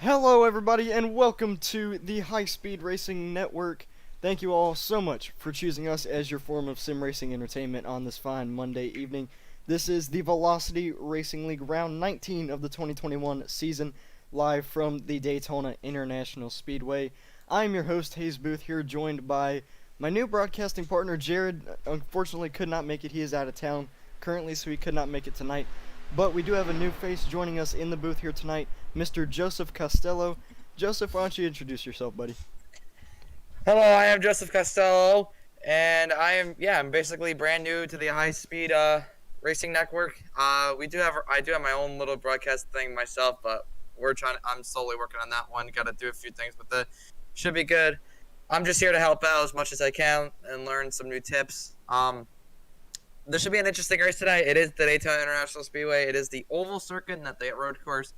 Hello, everybody, and welcome to the High Speed Racing Network. Thank you all so much for choosing us as your form of sim racing entertainment on this fine Monday evening. This is the Velocity Racing League Round 19 of the 2021 season, live from the Daytona International Speedway. I'm your host, Hayes Booth, here joined by my new broadcasting partner, Jared. Unfortunately, could not make it. He is out of town currently, so he could not make it tonight. But we do have a new face joining us in the booth here tonight, Mr. Joseph Costello. Joseph, why don't you introduce yourself, buddy? Hello, I am Joseph Costello, and I'm basically brand new to the High Speed Racing Network. I do have my own little broadcast thing myself, but I'm slowly working on that one. Got to do a few things with it. Should be good. I'm just here to help out as much as I can and learn some new tips. There should be an interesting race tonight. It is the Daytona International Speedway. It is the oval circuit, not the road course.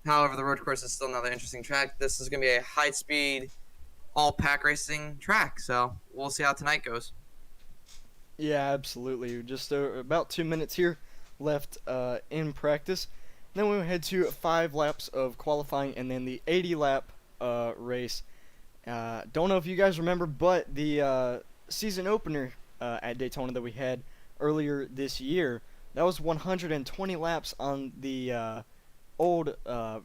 However, the road course is still another interesting track. This is going to be a high-speed, all-pack racing track, so we'll see how tonight goes. Yeah, absolutely. Just about 2 minutes here left in practice. Then we head to 5 laps of qualifying and then the 80-lap race. Don't know if you guys remember, but the season opener at Daytona that we had earlier this year, that was 120 laps on the old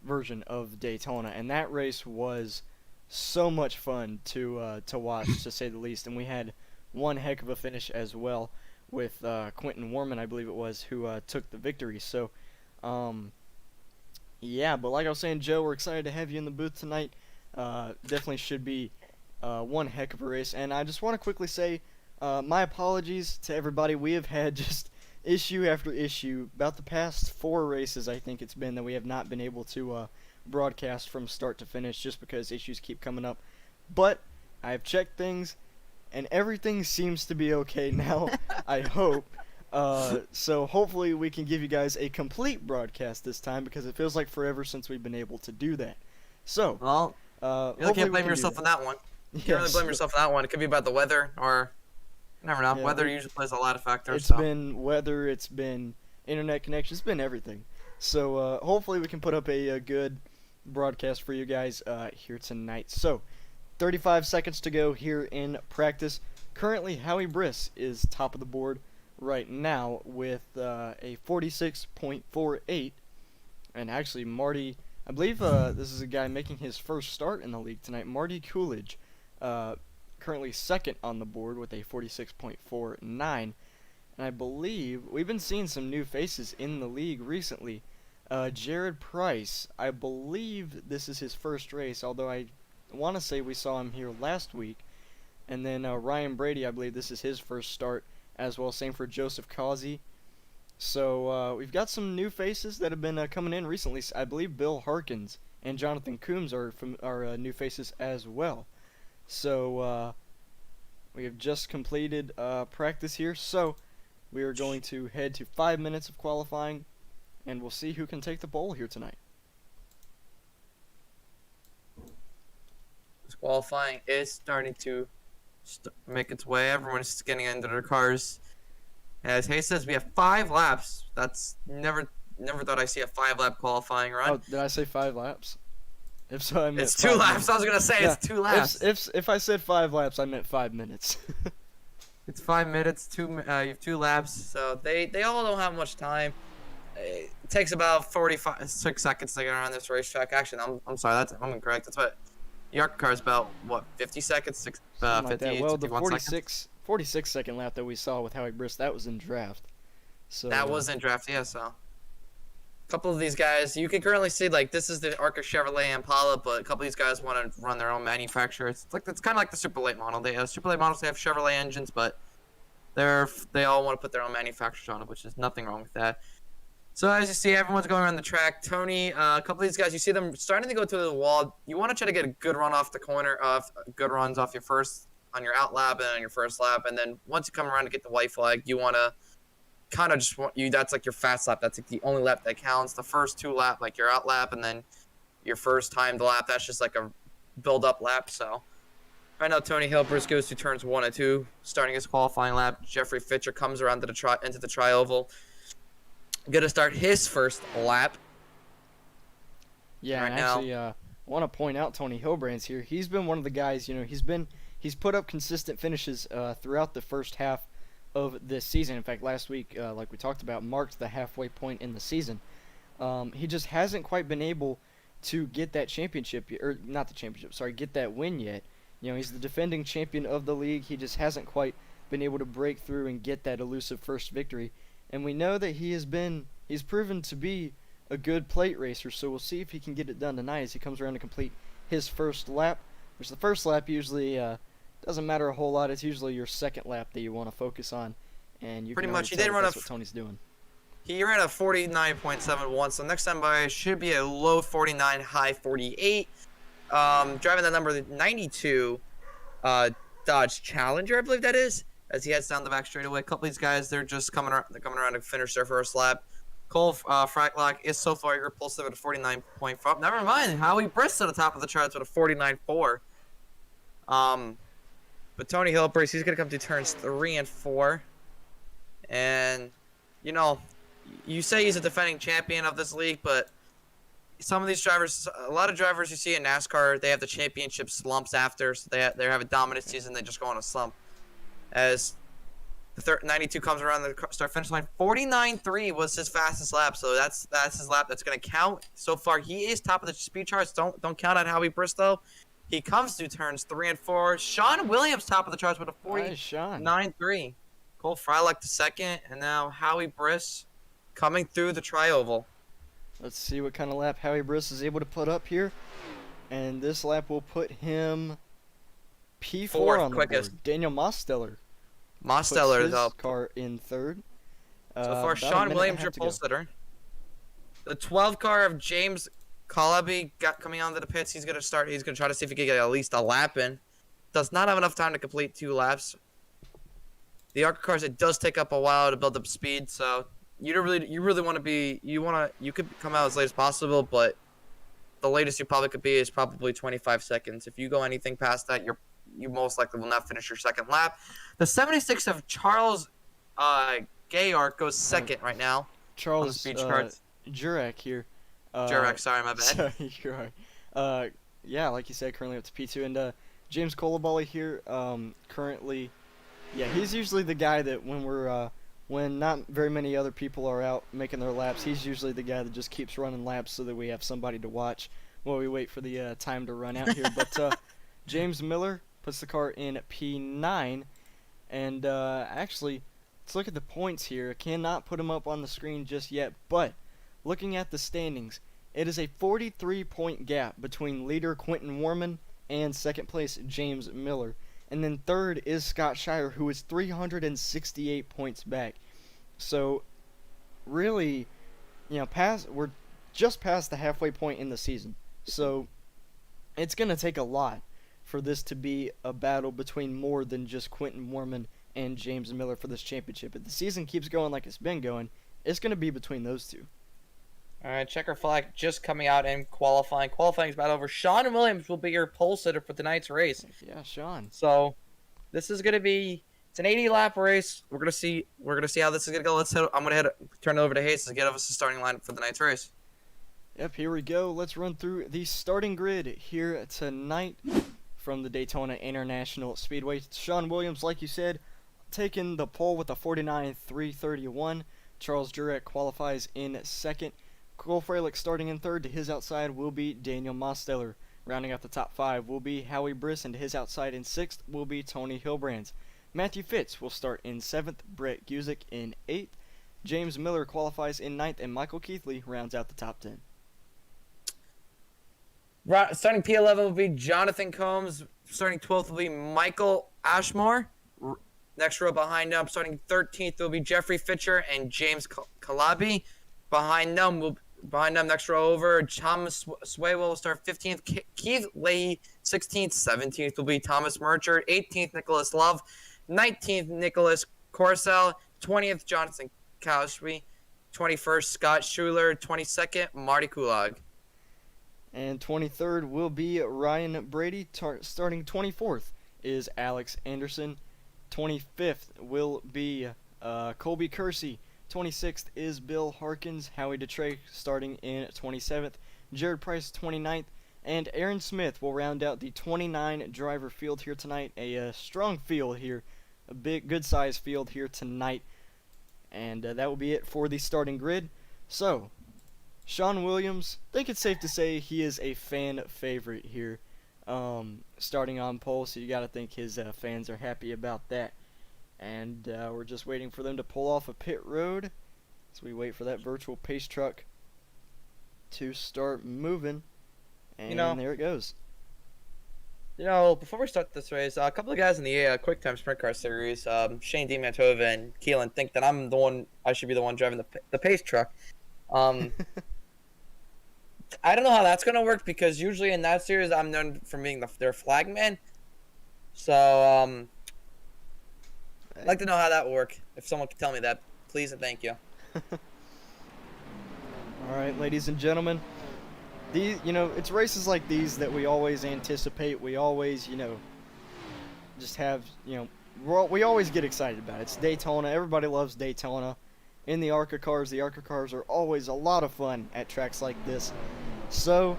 version of Daytona, and that race was so much fun to watch, to say the least. And we had one heck of a finish as well with Quentin Warman, I believe it was, who took the victory. So, yeah, but like I was saying, Joe, we're excited to have you in the booth tonight. Definitely should be one heck of a race. And I just want to quickly say my apologies to everybody. We have had just issue after issue. About the past 4 races, I think it's been, that we have not been able to broadcast from start to finish just because issues keep coming up. But I've checked things, and everything seems to be okay now, I hope. So hopefully we can give you guys a complete broadcast this time, because it feels like forever since we've been able to do that. So, Well, you really can't blame yourself on that one. You can't really blame yourself on that one. It could be about the weather, or you never know. Yeah, Weather usually plays a lot of factors. It's been weather, it's been internet connection, it's been everything. So hopefully we can put up a good broadcast for you guys here tonight. So 35 seconds to go here in practice. Currently, Howie Briss is top of the board right now with a 46.48. And actually, Marty, I believe this is a guy making his first start in the league tonight. Marty Coolidge, currently second on the board with a 46.49. And I believe we've been seeing some new faces in the league recently. Jared Price, I believe this is his first race, although I want to say we saw him here last week. And then Ryan Brady, I believe this is his first start as well. Same for Joseph Causey. So we've got some new faces that have been coming in recently. I believe Bill Harkins and Jonathan Coombs are new faces as well. So we have just completed practice here. So we are going to head to 5 minutes of qualifying, and we'll see who can take the pole here tonight. This qualifying is starting to make its way. Everyone's getting into their cars. As Hayes says, we have 5 laps. That's never thought I'd see a 5-lap qualifying run. Oh, did I say 5 laps? If so, I meant it's 2 laps. I was gonna say it's 2 laps. If I said 5 laps, I meant 5 minutes. It's 5 minutes. You have 2 laps. So they all don't have much time. It takes about 6 seconds to get around this racetrack. Actually, I'm sorry. I'm incorrect. That's what your car is about. What, 50 seconds? 50. Like that. Well, the 46 second lap that we saw with Howie Briss, that was in draft. So that was in draft, yeah. So a couple of these guys, you can currently see, like, this is the ARCA Chevrolet Impala, but a couple of these guys want to run their own manufacturer. It's kind of like the Super Late model. They Super Late models, they have Chevrolet engines, but they all want to put their own manufacturers on it, which is nothing wrong with that. So as you see, everyone's going around the track. Tony, a couple of these guys, you see them starting to go to the wall. You want to try to get a good run off the corner, good runs off your first, on your out lap and on your first lap, and then once you come around to get the white flag, you want to kind of just that's like your fast lap. That's like the only lap that counts. The first 2 lap, like your out lap, and then your first timed lap, that's just like a build up lap. So right now, Tony Hilbers goes to turns 1 and 2, starting his qualifying lap. Jeffrey Fitcher comes around to into the tri-oval. Going to start his first lap. Yeah, right and now. actually, I want to point out Tony Hilbrand's here. He's been one of the guys. He's put up consistent finishes throughout the first half of this season. In fact, last week, like we talked about, marked the halfway point in the season. He just hasn't quite been able to get that championship, or not the championship, sorry, get that win yet. He's the defending champion of the league. He just hasn't quite been able to break through and get that elusive first victory. And we know that he's proven to be a good plate racer, so we'll see if he can get it done tonight as he comes around to complete his first lap, which the first lap usually doesn't matter a whole lot. It's usually your second lap that you want to focus on, and you Pretty can much, he already did tell run that's a what Tony's doing. He ran a 49.71, so next time by should be a low 49, high 48. Driving that number 92 Dodge Challenger, I believe that is, as he heads down the back straightaway. A couple of these guys, they're just coming around to finish their first lap. Cole Fracklock is so far your repulsive at a 49.5. Never mind, Howie Briss at the top of the charts with a 49.4. But Tony Hilbriss, he's gonna come to turns 3 and 4, and you say he's a defending champion of this league, but some of these drivers, a lot of drivers you see in NASCAR, they have the championship slumps after, so they have a dominant season, they just go on a slump. As the 92 comes around the start finish line, 49.3 was his fastest lap, so that's his lap that's going to count. So far, he is top of the speed charts. Don't count out Howie Bristow. He comes to turns 3 and 4. Sean Williams top of the charts with a 49.3. Cole Freilich the second, and now Howie Briss coming through the tri-oval. Let's see what kind of lap Howie Briss is able to put up here. And this lap will put him P4 on the quickest. board. Daniel Mosteller. Mosteller puts his though. car in third. So far, Sean Williams, your pole sitter. The 12 car of James Calabi coming onto the pits. He's gonna start. He's gonna try to see if he can get at least a lap in. Does not have enough time to complete 2 laps. The ARCA cars, it does take up a while to build up speed, so you really want to be. You could come out as late as possible, but the latest you probably could be is probably 25 seconds. If you go anything past that, you most likely will not finish your second lap. The 76 of Charles Gayark goes second right now. Charles Jurek here. Jurek, sorry, my bad. Sorry, you're right. Yeah, like you said, currently up to P2. And James Colabali here, currently, yeah, he's usually the guy that when not very many other people are out making their laps, he's usually the guy that just keeps running laps so that we have somebody to watch while we wait for the time to run out here. But James Miller puts the car in P9, and actually, let's look at the points here. I cannot put them up on the screen just yet, but looking at the standings, it is a 43-point gap between leader Quentin Warman and second place James Miller. And then third is Scott Shire, who is 368 points back. So, really, we're just past the halfway point in the season. So, it's going to take a lot for this to be a battle between more than just Quentin Warman and James Miller for this championship. If the season keeps going like it's been going, it's going to be between those two. All right, checker flag just coming out in qualifying. Qualifying is about over. Sean Williams will be your pole sitter for tonight's race. Yeah, Sean. So, this is gonna be an 80-lap race. We're gonna see how this is gonna go. I'm gonna turn it over to Hayes to get us the starting line for tonight's race. Yep, here we go. Let's run through the starting grid here tonight from the Daytona International Speedway. Sean Williams, like you said, taking the pole with a 49.331. Charles Jurek qualifies in second. Cole Freilich starting in third. To his outside will be Daniel Mosteller. Rounding out the top 5 will be Howie Briss, and to his outside in 6th will be Tony Hilbrands. Matthew Fitz will start in 7th, Brett Guzik in 8th. James Miller qualifies in 9th, and Michael Keithley rounds out the top 10. Starting P11 will be Jonathan Combs. Starting 12th will be Michael Ashmore. Next row behind him, starting 13th will be Jeffrey Fitcher and James Calabi. Behind them, next row over, Thomas Sway will start 15th. Keith Leahy, 16th. 17th will be Thomas Merchant. 18th, Nicholas Love. 19th, Nicholas Corsell. 20th, Jonathan Kaushby. 21st, Scott Schuler. 22nd, Marty Kulag. And 23rd will be Ryan Brady. Starting 24th is Alex Anderson. 25th will be Colby Kersey. 26th is Bill Harkins. Howie DeTrey starting in 27th. Jared Price 29th, and Aaron Smith will round out the 29 driver field here tonight. A strong field here, a big, good size field here tonight, and that will be it for the starting grid. So, Sean Williams, I think it's safe to say he is a fan favorite here, starting on pole, so you got to think his fans are happy about that. And we're just waiting for them to pull off a pit road as we wait for that virtual pace truck to start moving. And there it goes. Before we start this race, a couple of guys in the Quick Time Sprint Car Series, Shane DiMantova and Keelan, think that I should be the one driving the pace truck. I don't know how that's going to work because usually in that series I'm known for being their flag man. So, I'd like to know how that will work. If someone could tell me that, please and thank you. All right, ladies and gentlemen. It's races like these that we always anticipate. We always, just have, we always get excited about. It's Daytona. Everybody loves Daytona. In the ARCA cars are always a lot of fun at tracks like this. So,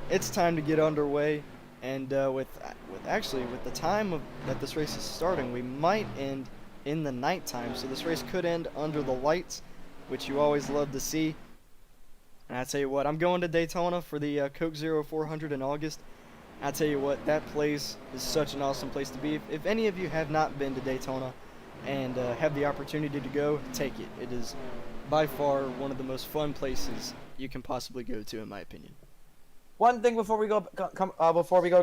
it's time to get underway. And with the time that this race is starting, we might end in the nighttime. So this race could end under the lights, which you always love to see. And I tell you what, I'm going to Daytona for the Coke Zero 400 in August. I tell you what, that place is such an awesome place to be. If any of you have not been to Daytona and have the opportunity to go, take it. It is by far one of the most fun places you can possibly go to, in my opinion. One thing before we go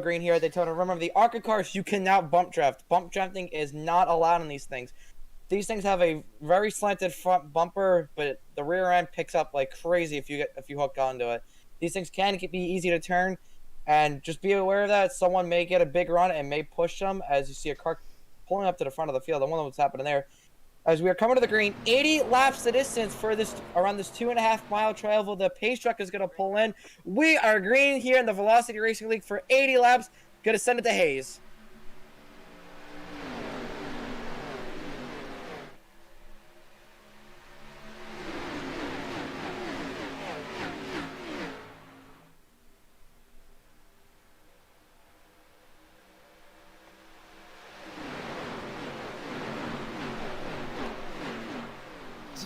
green here at Daytona, remember the ARCA cars, you can now bump draft. Bump drafting is not allowed on these things. These things have a very slanted front bumper, but the rear end picks up like crazy if you hook onto it. These things can be easy to turn, and just be aware of that. Someone may get a big run and may push them as you see a car pulling up to the front of the field. I wonder what's happening there. As we are coming to the green, 80 laps the distance for around this 2.5-mile travel. The pace truck is going to pull in. We are green here in the Velocity Racing League for 80 laps. Going to send it to Hayes.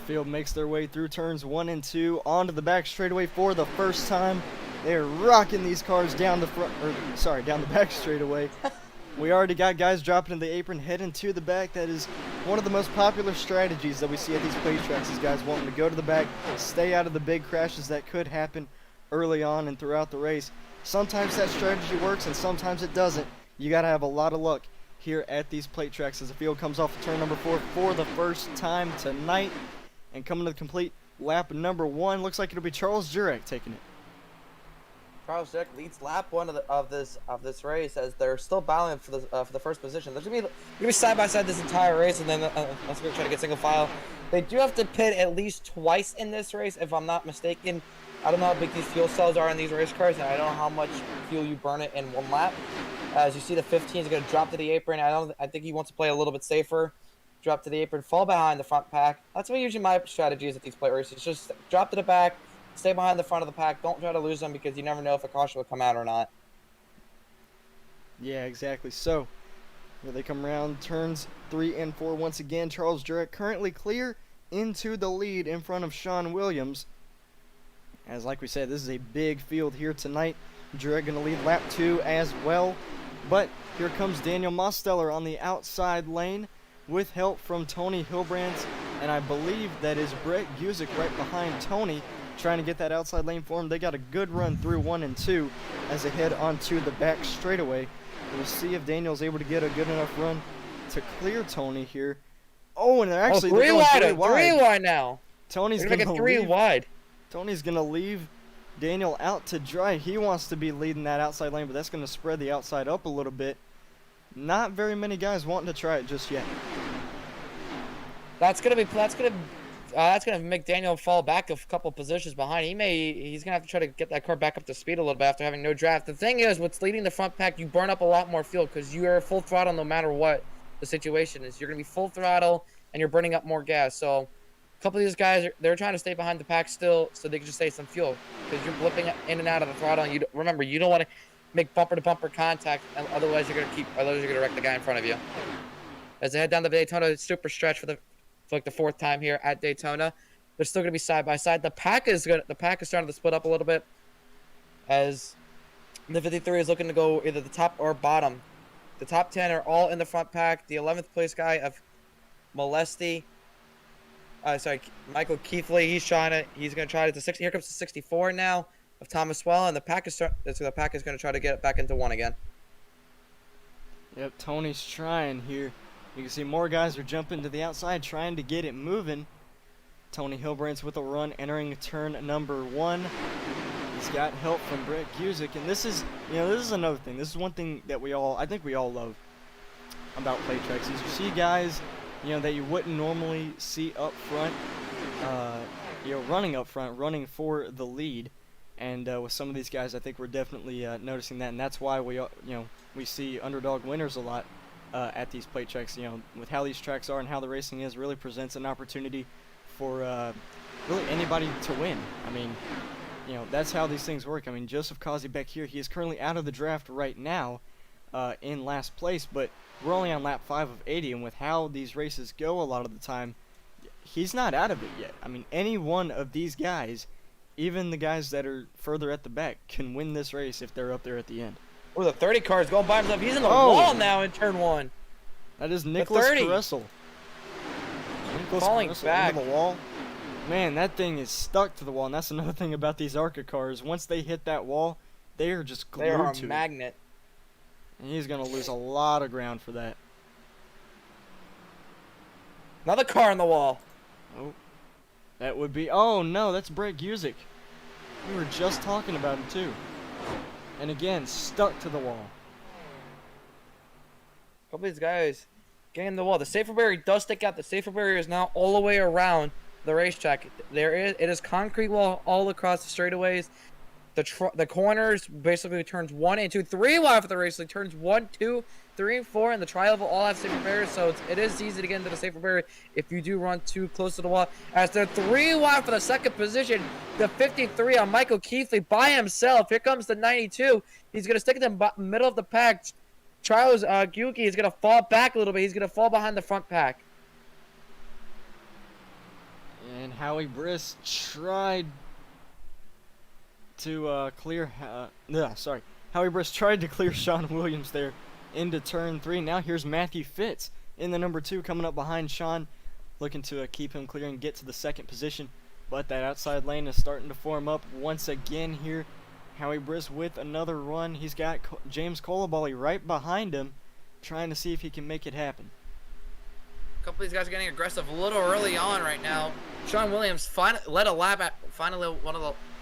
Field makes their way through turns 1 and 2 onto the back straightaway for the first time. They're rocking these cars down the back straightaway. We already got guys dropping in the apron, heading to the back. That is one of the most popular strategies that we see at these play tracks, is guys wanting to go to the back, stay out of the big crashes that could happen early on and throughout the race. Sometimes that strategy works and sometimes it doesn't. You got to have a lot of luck here at these plate tracks as the field comes off of turn number 4 for the first time tonight. And coming to the complete lap number 1, looks like it'll be Charles Jurek taking it. Charles Jurek leads lap 1 of this race as they're still battling for the first position. They're gonna be side by side this entire race, and then let's go try to get single file. They do have to pit at least twice in this race, if I'm not mistaken. I don't know how big these fuel cells are in these race cars, and I don't know how much fuel you burn it in one lap. As you see, the 15 is going to drop to the apron. I think he wants to play a little bit safer. Drop to the apron, fall behind the front pack. That's what usually my strategy is at these plate races. Just drop to the back, stay behind the front of the pack. Don't try to lose them because you never know if a caution will come out or not. Yeah, exactly. So, here they come around turns 3 and 4 once again. Charles Jurek currently clear into the lead in front of Sean Williams. As like we said, this is a big field here tonight. Jurek going to lead lap 2 as well. But here comes Daniel Mosteller on the outside lane, with help from Tony Hilbrands, and I believe that is Brett Guzik right behind Tony, trying to get that outside lane for him. They got a good run through 1 and 2 as they head onto the back straightaway. We'll see if Daniel's able to get a good enough run to clear Tony here. Oh, and they're actually three wide now. Tony's going to three wide. Tony's going to leave Daniel out to dry. He wants to be leading that outside lane, but that's going to spread the outside up a little bit. Not very many guys wanting to try it just yet. That's gonna make Daniel fall back a couple positions behind. He's gonna have to try to get that car back up to speed a little bit after having no draft. The thing is, what's leading the front pack, you burn up a lot more fuel because you are full throttle no matter what the situation is. You're gonna be full throttle and you're burning up more gas. So A couple of these guys, they're trying to stay behind the pack still so they can just save some fuel. Because you're blipping in and out of the throttle, and remember, you don't want to make bumper-to-bumper contact, and otherwise you're gonna wreck the guy in front of you. As they head down the Daytona super stretch for like the 4th time here at Daytona, they're still gonna be side by side. The pack is starting to split up a little bit, as the 53 is looking to go either the top or bottom. The top 10 are all in the front pack. The 11th place guy of Michael Keithley. He's gonna try it to 60. Here comes the 64 now of Thomas Well, and the pack is going to try to get it back into 1 again. Yep, Tony's trying here. You can see more guys are jumping to the outside, trying to get it moving. Tony Hilbrandt's with a run, entering turn number 1. He's got help from Brett Guzik, and this is another thing. This is one thing that I think we all love about play tracks, is you see guys, that you wouldn't normally see up front, running up front, running for the lead. And with some of these guys, I think we're definitely noticing that, and that's why we see underdog winners a lot at these plate tracks. With how these tracks are and how the racing is, really presents an opportunity for really anybody to win. I mean, that's how these things work. I mean, Joseph Causey back here, he is currently out of the draft right now in last place, but we're only on lap 5 of 80, and with how these races go a lot of the time, he's not out of it yet. I mean, any one of these guys, even the guys that are further at the back, can win this race if they're up there at the end. Oh, the 30 car is going by himself. He's in the wall now in turn 1. That is Nicholas Caressel. Falling back. Into the wall. Man, that thing is stuck to the wall, and that's another thing about these ARCA cars. Once they hit that wall, they are just glued to it. They are a magnet. And he's going to lose a lot of ground for that. Another car on the wall. Oh, that would be... Oh, no, that's Brett Guzik. We were just talking about him, too. And again, stuck to the wall. A couple of these guys getting the wall. The safer barrier does stick out. The safer barrier is now all the way around the racetrack. It is concrete wall all across the straightaways. The corners basically turns 1 and 2, 3 wide for the race. Like turns 1, 2, 3, and 4, and the tri-level all have safer barriers, so it is easy to get into the safer barrier if you do run too close to the wall. As they're 3 wide for the 2nd position, the 53 on Michael Keithley by himself. Here comes the 92. He's going to stick in the middle of the pack. Charles Guki is going to fall back a little bit. He's going to fall behind the front pack. And Howie Briss tried to Howie Briss tried to clear Sean Williams there into turn 3. Now here's Matthew Fitz in the number 2 coming up behind Sean, looking to keep him clear and get to the 2nd position. But that outside lane is starting to form up once again here. Howie Briss with another run. He's got James Colaballi right behind him, trying to see if he can make it happen. A couple of these guys are getting aggressive a little early on right now. Sean Williams led a lap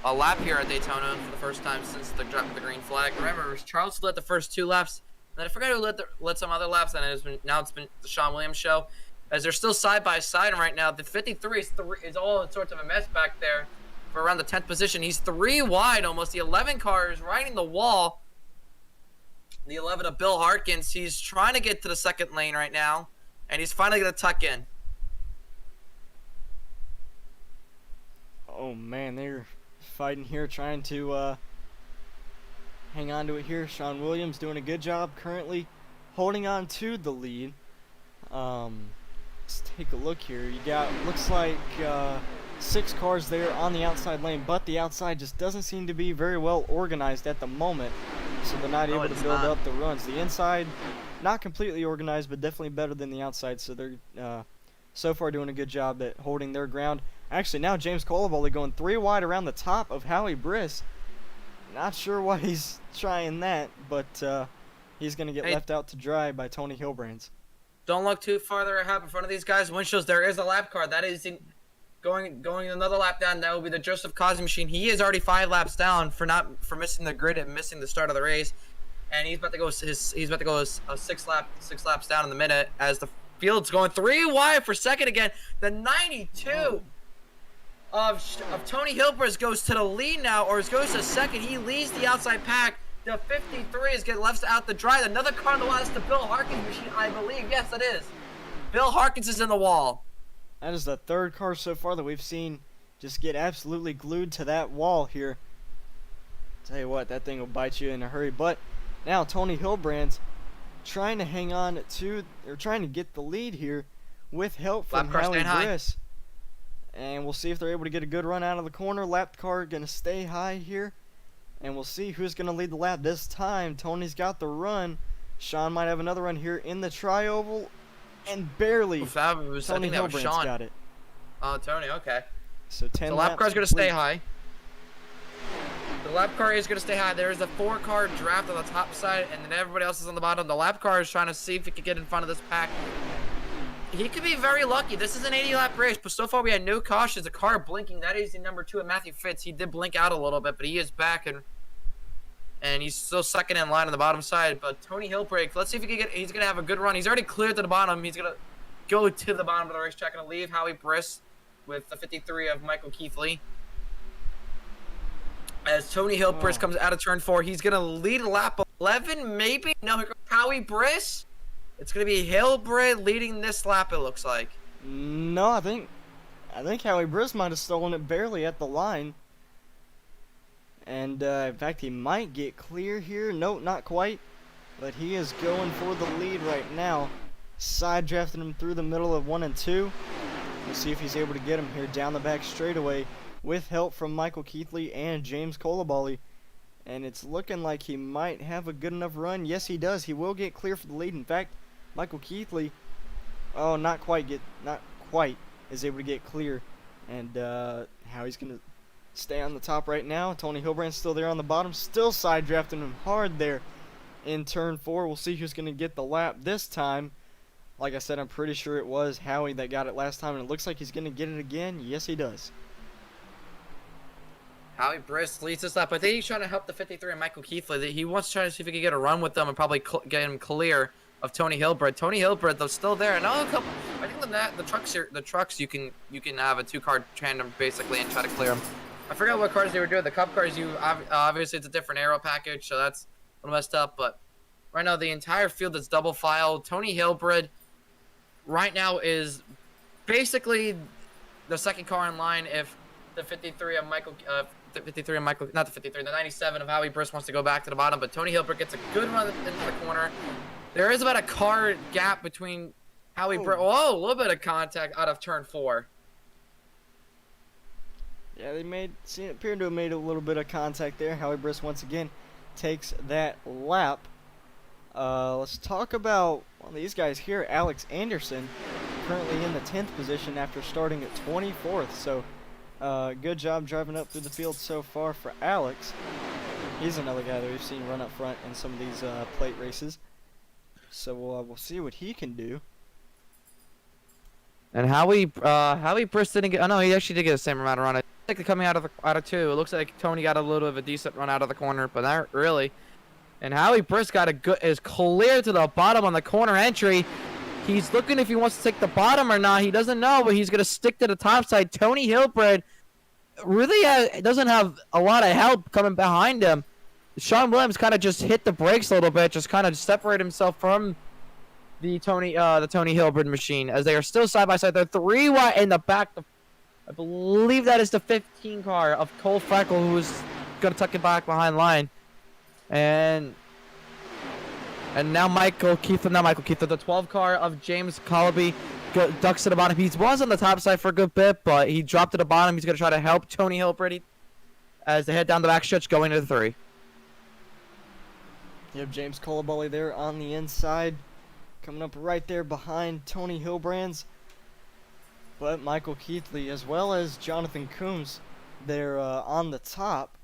a lap here at Daytona for the first time since the drop of the green flag. Remember, Charles led the first 2 laps. Then I forgot who led some other laps, and now it's been the Sean Williams show. As they're still side by side right now, the 53 is all in sorts of a mess back there for around the 10th position. He's 3 wide almost. The 11 car is riding the wall. The 11 of Bill Harkins. He's trying to get to the 2nd lane right now, and he's finally going to tuck in. Oh man, they're fighting here, trying to hang on to it here. Sean Williams doing a good job currently holding on to the lead. Let's take a look here. You got, looks like 6 cars there on the outside lane, but the outside just doesn't seem to be very well organized at the moment, so they're not able to build up the runs. The inside, not completely organized, but definitely better than the outside, so they're so far doing a good job at holding their ground. Actually, now James Colaballi going 3 wide around the top of Howie Briss. Not sure why he's trying that, but he's going to get left out to dry by Tony Hilbrandts. Don't look too farther ahead in front of these guys. Windshields, there is a lap car. That is going another lap down. That will be the Joseph Causey machine. He is already 5 laps down for missing the grid and missing the start of the race. And he's about to go 6 laps down in the minute as the field's going 3 wide for 2nd again. The 92 of Tony Hilbrandts goes to the lead now, or goes to 2nd. He leads the outside pack. The 53 is getting left out to dry. Another car on the wall. That's the Bill Harkins machine, I believe. Yes, it is. Bill Harkins is in the wall. That is the third car so far that we've seen just get absolutely glued to that wall here. Tell you what, that thing will bite you in a hurry. But now Tony Hilbrand's trying to hang on to, or trying to get the lead here with help from Lap car Howie staying high. Briss. And we'll see if they're able to get a good run out of the corner. Lap car going to stay high here. And we'll see who's going to lead the lap this time. Tony's got the run. Sean might have another run here in the tri-oval. And barely. Oof, I think Tony that was Hilbrand's Sean. got it. Oh, Tony, okay. So 10 The lap laps car's going to stay complete. high. The lap car is going to stay high. There's a 4-car draft on the top side, and then everybody else is on the bottom. The lap car is trying to see if he can get in front of this pack. He could be very lucky. This is an 80-lap race, but so far we had no cautions. The car blinking. That is the number 2 at Matthew Fitz. He did blink out a little bit, but he is back, and he's still second in line on the bottom side. But Tony Hilbrand, let's see if he can get. He's going to have a good run. He's already cleared to the bottom. He's going to go to the bottom of the racetrack and leave Howie Briss with the 53 of Michael Keithley. As Tony Hilbrand comes out of turn 4, he's going to lead lap 11, maybe? No, here goes Howie Briss. It's going to be Hilbrand leading this lap, it looks like. No, I think Howie Briss might have stolen it barely at the line. And in fact, he might get clear here. No, not quite. But he is going for the lead right now. Side drafting him through the middle of 1 and 2. We'll see if he's able to get him here down the back straightaway with help from Michael Keithley and James Colabali. And it's looking like he might have a good enough run. Yes, he does. He will get clear for the lead. In fact, Michael Keithley, not quite, is able to get clear. And Howie's going to stay on the top right now. Tony Hilbrand's still there on the bottom, still side drafting him hard there in turn 4. We'll see who's going to get the lap this time. Like I said, I'm pretty sure it was Howie that got it last time, and it looks like he's going to get it again. Yes, he does. Howie Briss leads this lap. I think he's trying to help the 53 and Michael Keithley. He wants to try to see if he can get a run with them and probably get him clear of Tony Hilbrand. Tony Hilbrand, though, still there. I think the trucks you can have a 2-car tandem basically and try to clear them. I forgot what cars they were doing. The Cup cars, obviously it's a different aero package, so that's a little messed up. But right now the entire field is double filed. Tony Hilbrand right now is basically the second car in line if the 53 of Michael. Not the 53, the 97 of Howie Briss wants to go back to the bottom, but Tony Hilbrand gets a good run into the corner. There is about a car gap between Howie Briss. Whoa, a little bit of contact out of turn 4. Yeah, appeared to have made a little bit of contact there. Howie Briss once again takes that lap. Let's talk about one of these guys here, Alex Anderson, currently in the 10th position after starting at 24th. So, good job driving up through the field so far for Alex. He's another guy that we've seen run up front in some of these plate races. So we'll see what he can do. And Howie Briss didn't get. Oh no, he actually did get the same amount of run. I think coming out of 2. It looks like Tony got a little bit of a decent run out of the corner, but not really. And Howie Briss is clear to the bottom on the corner entry. He's looking if he wants to take the bottom or not. He doesn't know, but he's going to stick to the top side. Tony Hilbrand really doesn't have a lot of help coming behind him. Sean Williams kind of just hit the brakes a little bit, just kind of separate himself from the Tony Hilbrand machine, as they are still side by side. They're 3 wide in the back. I believe that is the 15 car of Cole Freckle, who's going to tuck it back behind line. And now Michael Keithley, the 12 car of James Colaby ducks to the bottom. He was on the top side for a good bit, but he dropped to the bottom. He's going to try to help Tony Hilbrand as they head down the back stretch going to the 3. You have James Colabali there on the inside, coming up right there behind Tony Hilbrand's. But Michael Keithley, as well as Jonathan Coombs, they're on the top,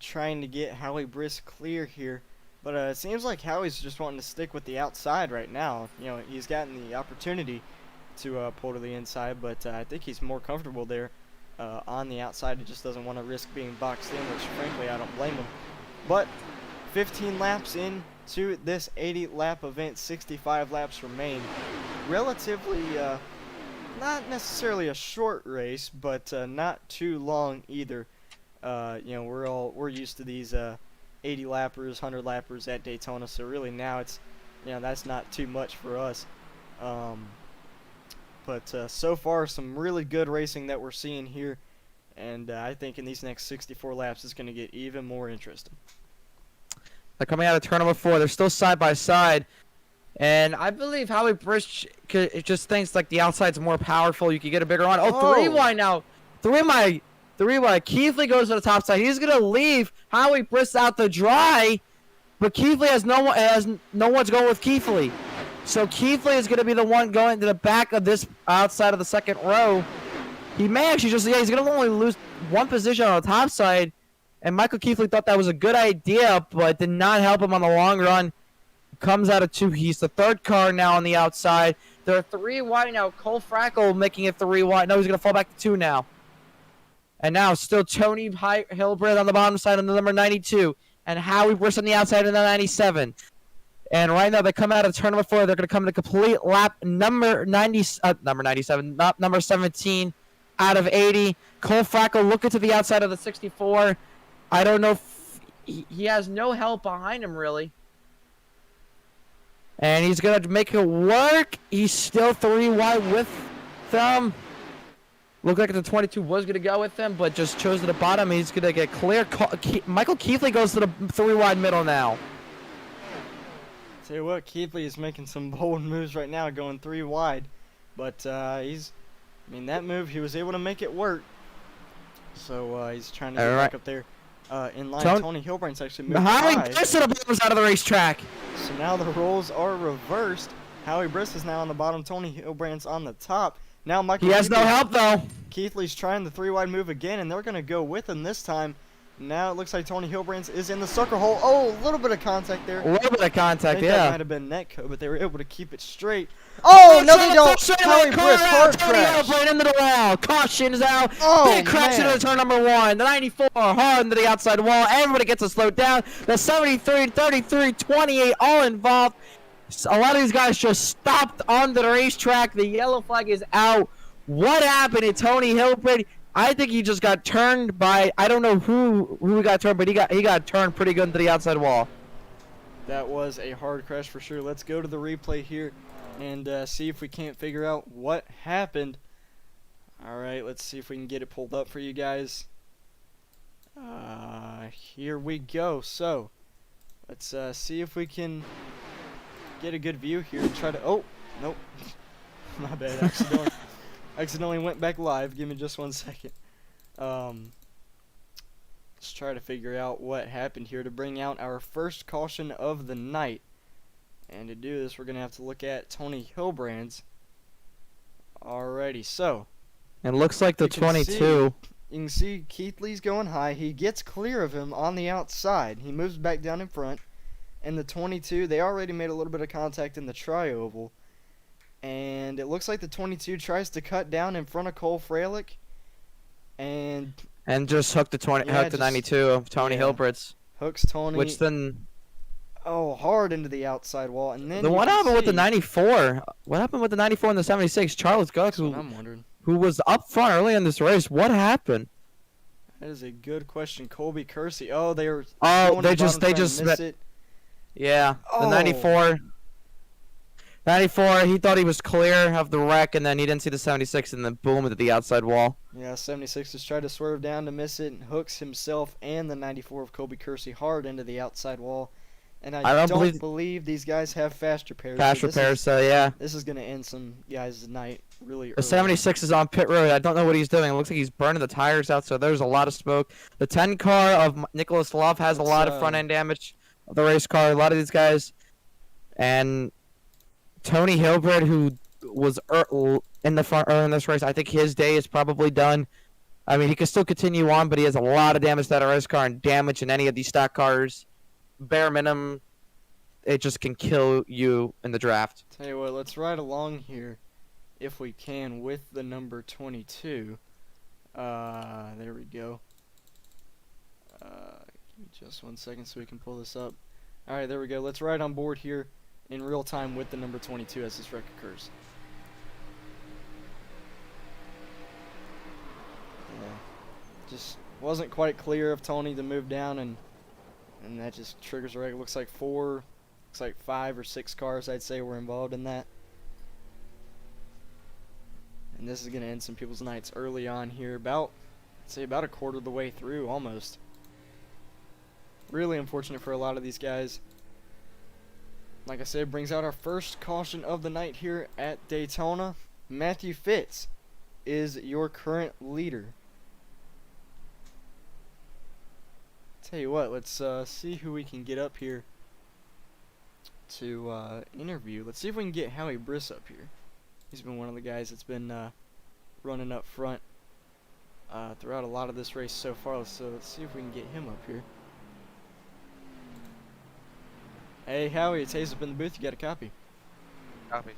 trying to get Howie Briss clear here. But it seems like Howie's just wanting to stick with the outside right now. You know, he's gotten the opportunity to pull to the inside, but I think he's more comfortable there on the outside. He just doesn't want to risk being boxed in, which frankly I don't blame him. But 15 laps into this 80-lap event, 65 laps remain. Relatively, not necessarily a short race, but not too long either. You know, we're used to these 80 lappers, 100 lappers at Daytona, so really now it's, you know, that's not too much for us. But so far, some really good racing that we're seeing here. And I think in these next 64 laps, it's going to get even more interesting. They're coming out of turn number 4. They're still side by side. And I believe Howie Brish just thinks like the outside's more powerful. You could get a bigger run. Oh, 3 wide now. 3 wide. Keithley goes to the top side. He's going to leave Howie Brish out to dry. But Keithley has no one's going with Keithley. So Keithley is going to be the one going to the back of this outside of the second row. He may actually he's going to only lose 1 position on the top side. And Michael Keithley thought that was a good idea, but did not help him on the long run. Comes out of 2. He's the 3rd car now on the outside. There are 3 wide now. Cole Frackle making it 3 wide. No, he's going to fall back to 2 now. And now still Tony Hilbrand on the bottom side on the number 92. And Howie Brish on the outside of the 97. And right now they come out of turn number 4. They're going to come in a complete lap number 97, not number 17 out of 80. Cole Frackle looking to the outside of the 64. I don't know if he has no help behind him really. And he's going to make it work. He's still 3 wide with them. Looked like the 22 was going to go with them, but just chose to the bottom. He's going to get clear. Michael Keithley goes to the 3 wide middle now. Tell you what, Keithley is making some bold moves right now, going 3 wide. But that move, he was able to make it work. So he's trying to get back up there. In line, Tony Hilbrand's actually moved Howie high. Brish to the bottom out of the racetrack. So now the roles are reversed. Howie Brish is now on the bottom. Tony Hilbrand's on the top. Now Michael. He has no help though. Keithley's trying the 3 wide move again, and they're going to go with him this time. Now it looks like Tony Hilbrand is in the sucker hole. Oh, a little bit of contact there. A little bit of contact, I think yeah. that might have been Netco, but they were able to keep it straight. Oh, no, they don't. Howie Brish, hard crash. Right into the wall. Caution is out. Oh, Big crash into turn number 1. The 94 hard into the outside wall. Everybody gets to slow down. The 73, 33, 28 all involved. A lot of these guys just stopped on the racetrack. The yellow flag is out. What happened to Tony Hilbrand? I think he just got turned by, I don't know who got turned, but he got turned pretty good into the outside wall. That was a hard crash for sure. Let's go to the replay here and see if we can't figure out what happened. All right, let's see if we can get it pulled up for you guys. Here we go. So let's see if we can get a good view here and try to. Oh, nope, my bad. Accidentally went back live. Give me just 1 second. Let's try to figure out what happened here to bring out our first caution of the night. And to do this, we're going to have to look at Tony Hilbrand's. Alrighty, so. It looks like the 22. You can see Keithley's going high. He gets clear of him on the outside. He moves back down in front. And the 22, they already made a little bit of contact in the tri-oval. And it looks like the 22 tries to cut down in front of Cole Fralick. And just hooked the 92 of Tony Hilbrand's. Hooks Tony. Which then. Oh, hard into the outside wall. And then What happened with the 94? What happened with the 94 and the 76? Charles Gux, I'm wondering. Who was up front early in this race. What happened? That is a good question. Colby Kersey. Oh, they were. Oh, they just missed it. Yeah, the 94. 94, he thought he was clear of the wreck, and then he didn't see the 76, and then boom into the outside wall. Yeah, 76 just tried to swerve down to miss it, and hooks himself and the 94 of Colby Kersey hard into the outside wall. And I don't believe these guys have fast repairs. Yeah. This is going to end some guys' night really early. The 76 is on pit road. I don't know what he's doing. It looks like he's burning the tires out, so there's a lot of smoke. The 10 car of Nicholas Love has a lot of front-end damage of the race car. A lot of these guys. And Tony Hilbrand, who was in the front early in this race, I think his day is probably done. I mean, he can still continue on, but he has a lot of damage to that race car and damage in any of these stock cars. Bare minimum, it just can kill you in the draft. Tell you what, let's ride along here, if we can, with the number 22. There we go. Give me just 1 second so we can pull this up. All right, there we go. Let's ride on board here in real time with the number 22 as this wreck occurs. Yeah, just wasn't quite clear of Tony to move down, and that just triggers a wreck. It looks like 5 or 6 cars, I'd say, were involved in that. And this is going to end some people's nights early on here, about, I'd say about a quarter of the way through, almost. Really unfortunate for a lot of these guys. Like I said, brings out our first caution of the night here at Daytona. Matthew Fitz is your current leader. Tell you what, let's see who we can get up here to interview. Let's see if we can get Howie Briss up here. He's been one of the guys that's been running up front throughout a lot of this race so far. So let's see if we can get him up here. Hey Howie, it's Hayes up in the booth. You got a copy? Copy.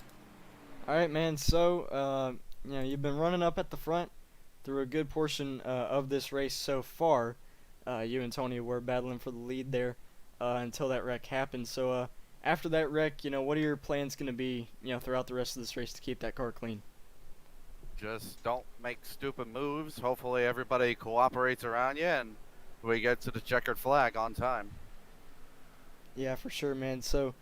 Alright man, so you know, you've been running up at the front through a good portion of this race so far. You and Tony were battling for the lead there until that wreck happened. So after that wreck, you know, what are your plans going to be, you know, throughout the rest of this race to keep that car clean? Just don't make stupid moves. Hopefully everybody cooperates around you and we get to the checkered flag on time. Yeah, for sure, man. So,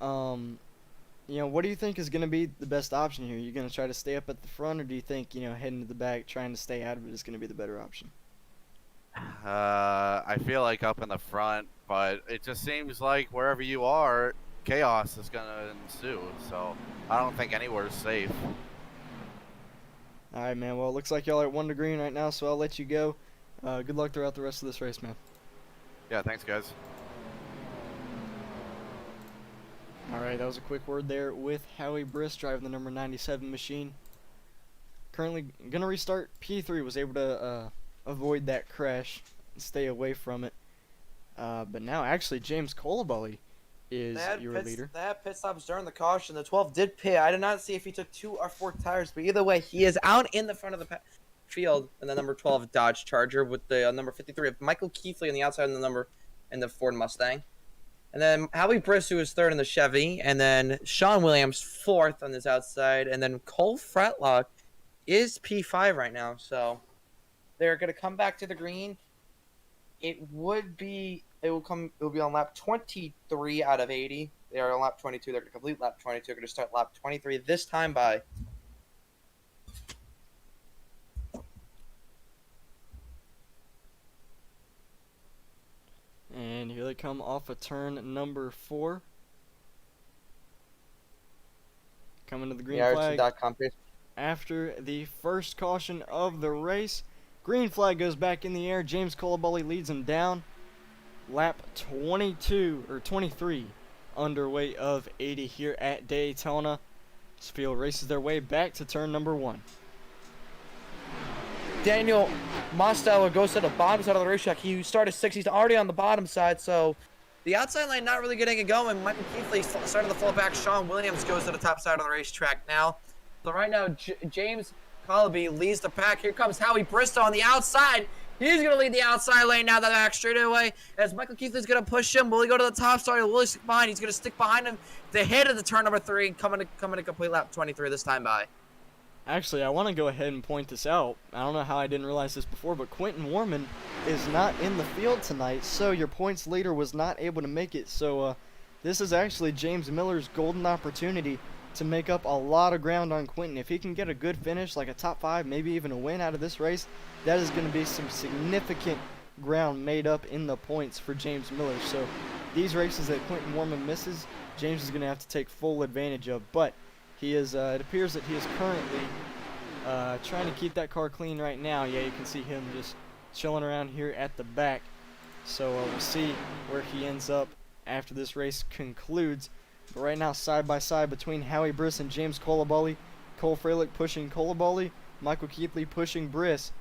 you know, what do you think is going to be the best option here? You going to try to stay up at the front, or do you think, you know, heading to the back, trying to stay out of it is going to be the better option? I feel like up in the front, but it just seems like wherever you are, chaos is going to ensue. So I don't think anywhere's safe. All right, man. Well, it looks like y'all are at 1 to green right now, so I'll let you go. Good luck throughout the rest of this race, man. Yeah, thanks, guys. All right, that was a quick word there with Howie Briss driving the number 97 machine. Currently going to restart. P3 was able to avoid that crash and stay away from it. But now, actually, James Colabelli is your leader. They had pit stops during the caution. The 12 did pit. I did not see if he took 2 or 4 tires, but either way, he is out in the front of the field in the number 12 Dodge Charger with the number 53 of Michael Keithley on the outside and the Ford Mustang. And then Howie Briss, who is 3rd in the Chevy, and then Sean Williams 4th on his outside, and then Cole Fretlock is P5 right now. So they're going to come back to the green. It will be on lap 23 out of 80. They are on lap 22. They're going to complete lap 22. They're going to start lap 23 this time by And here they come off of turn number 4. Coming to the green flag after the first caution of the race. Green flag goes back in the air. James Colabelli leads him down. Lap 22 or 23 underway of 80 here at Daytona. This field races their way back to turn number 1. Daniel Mosteller goes to the bottom side of the racetrack. He started 6th. He's already on the bottom side, so The outside lane not really getting it going. Michael Keithley started to fall back. Sean Williams goes to the top side of the racetrack now. So right now, James Colby leads the pack. Here comes Howie Bristow on the outside. He's going to lead the outside lane now, the back straightaway. As Michael Keithley's going to push him. Will he go to the top? Sorry, will he stick behind? He's going to stick behind him. The head of the turn number 3, coming to complete lap 23 this time by. Actually, I want to go ahead and point this out. I don't know how I didn't realize this before, but Quentin Warman is not in the field tonight, so your points leader was not able to make it. So this is actually James Miller's golden opportunity to make up a lot of ground on Quentin. If he can get a good finish, like a top 5, maybe even a win out of this race, that is going to be some significant ground made up in the points for James Miller. So these races that Quentin Warman misses, James is going to have to take full advantage of. But he is, it appears that he is currently trying to keep that car clean right now. Yeah, you can see him just chilling around here at the back. So we'll see where he ends up after this race concludes. But right now, side by side between Howie Briss and James Colabelli. Cole Freilich pushing Colabelli. Michael Keithley pushing Briss.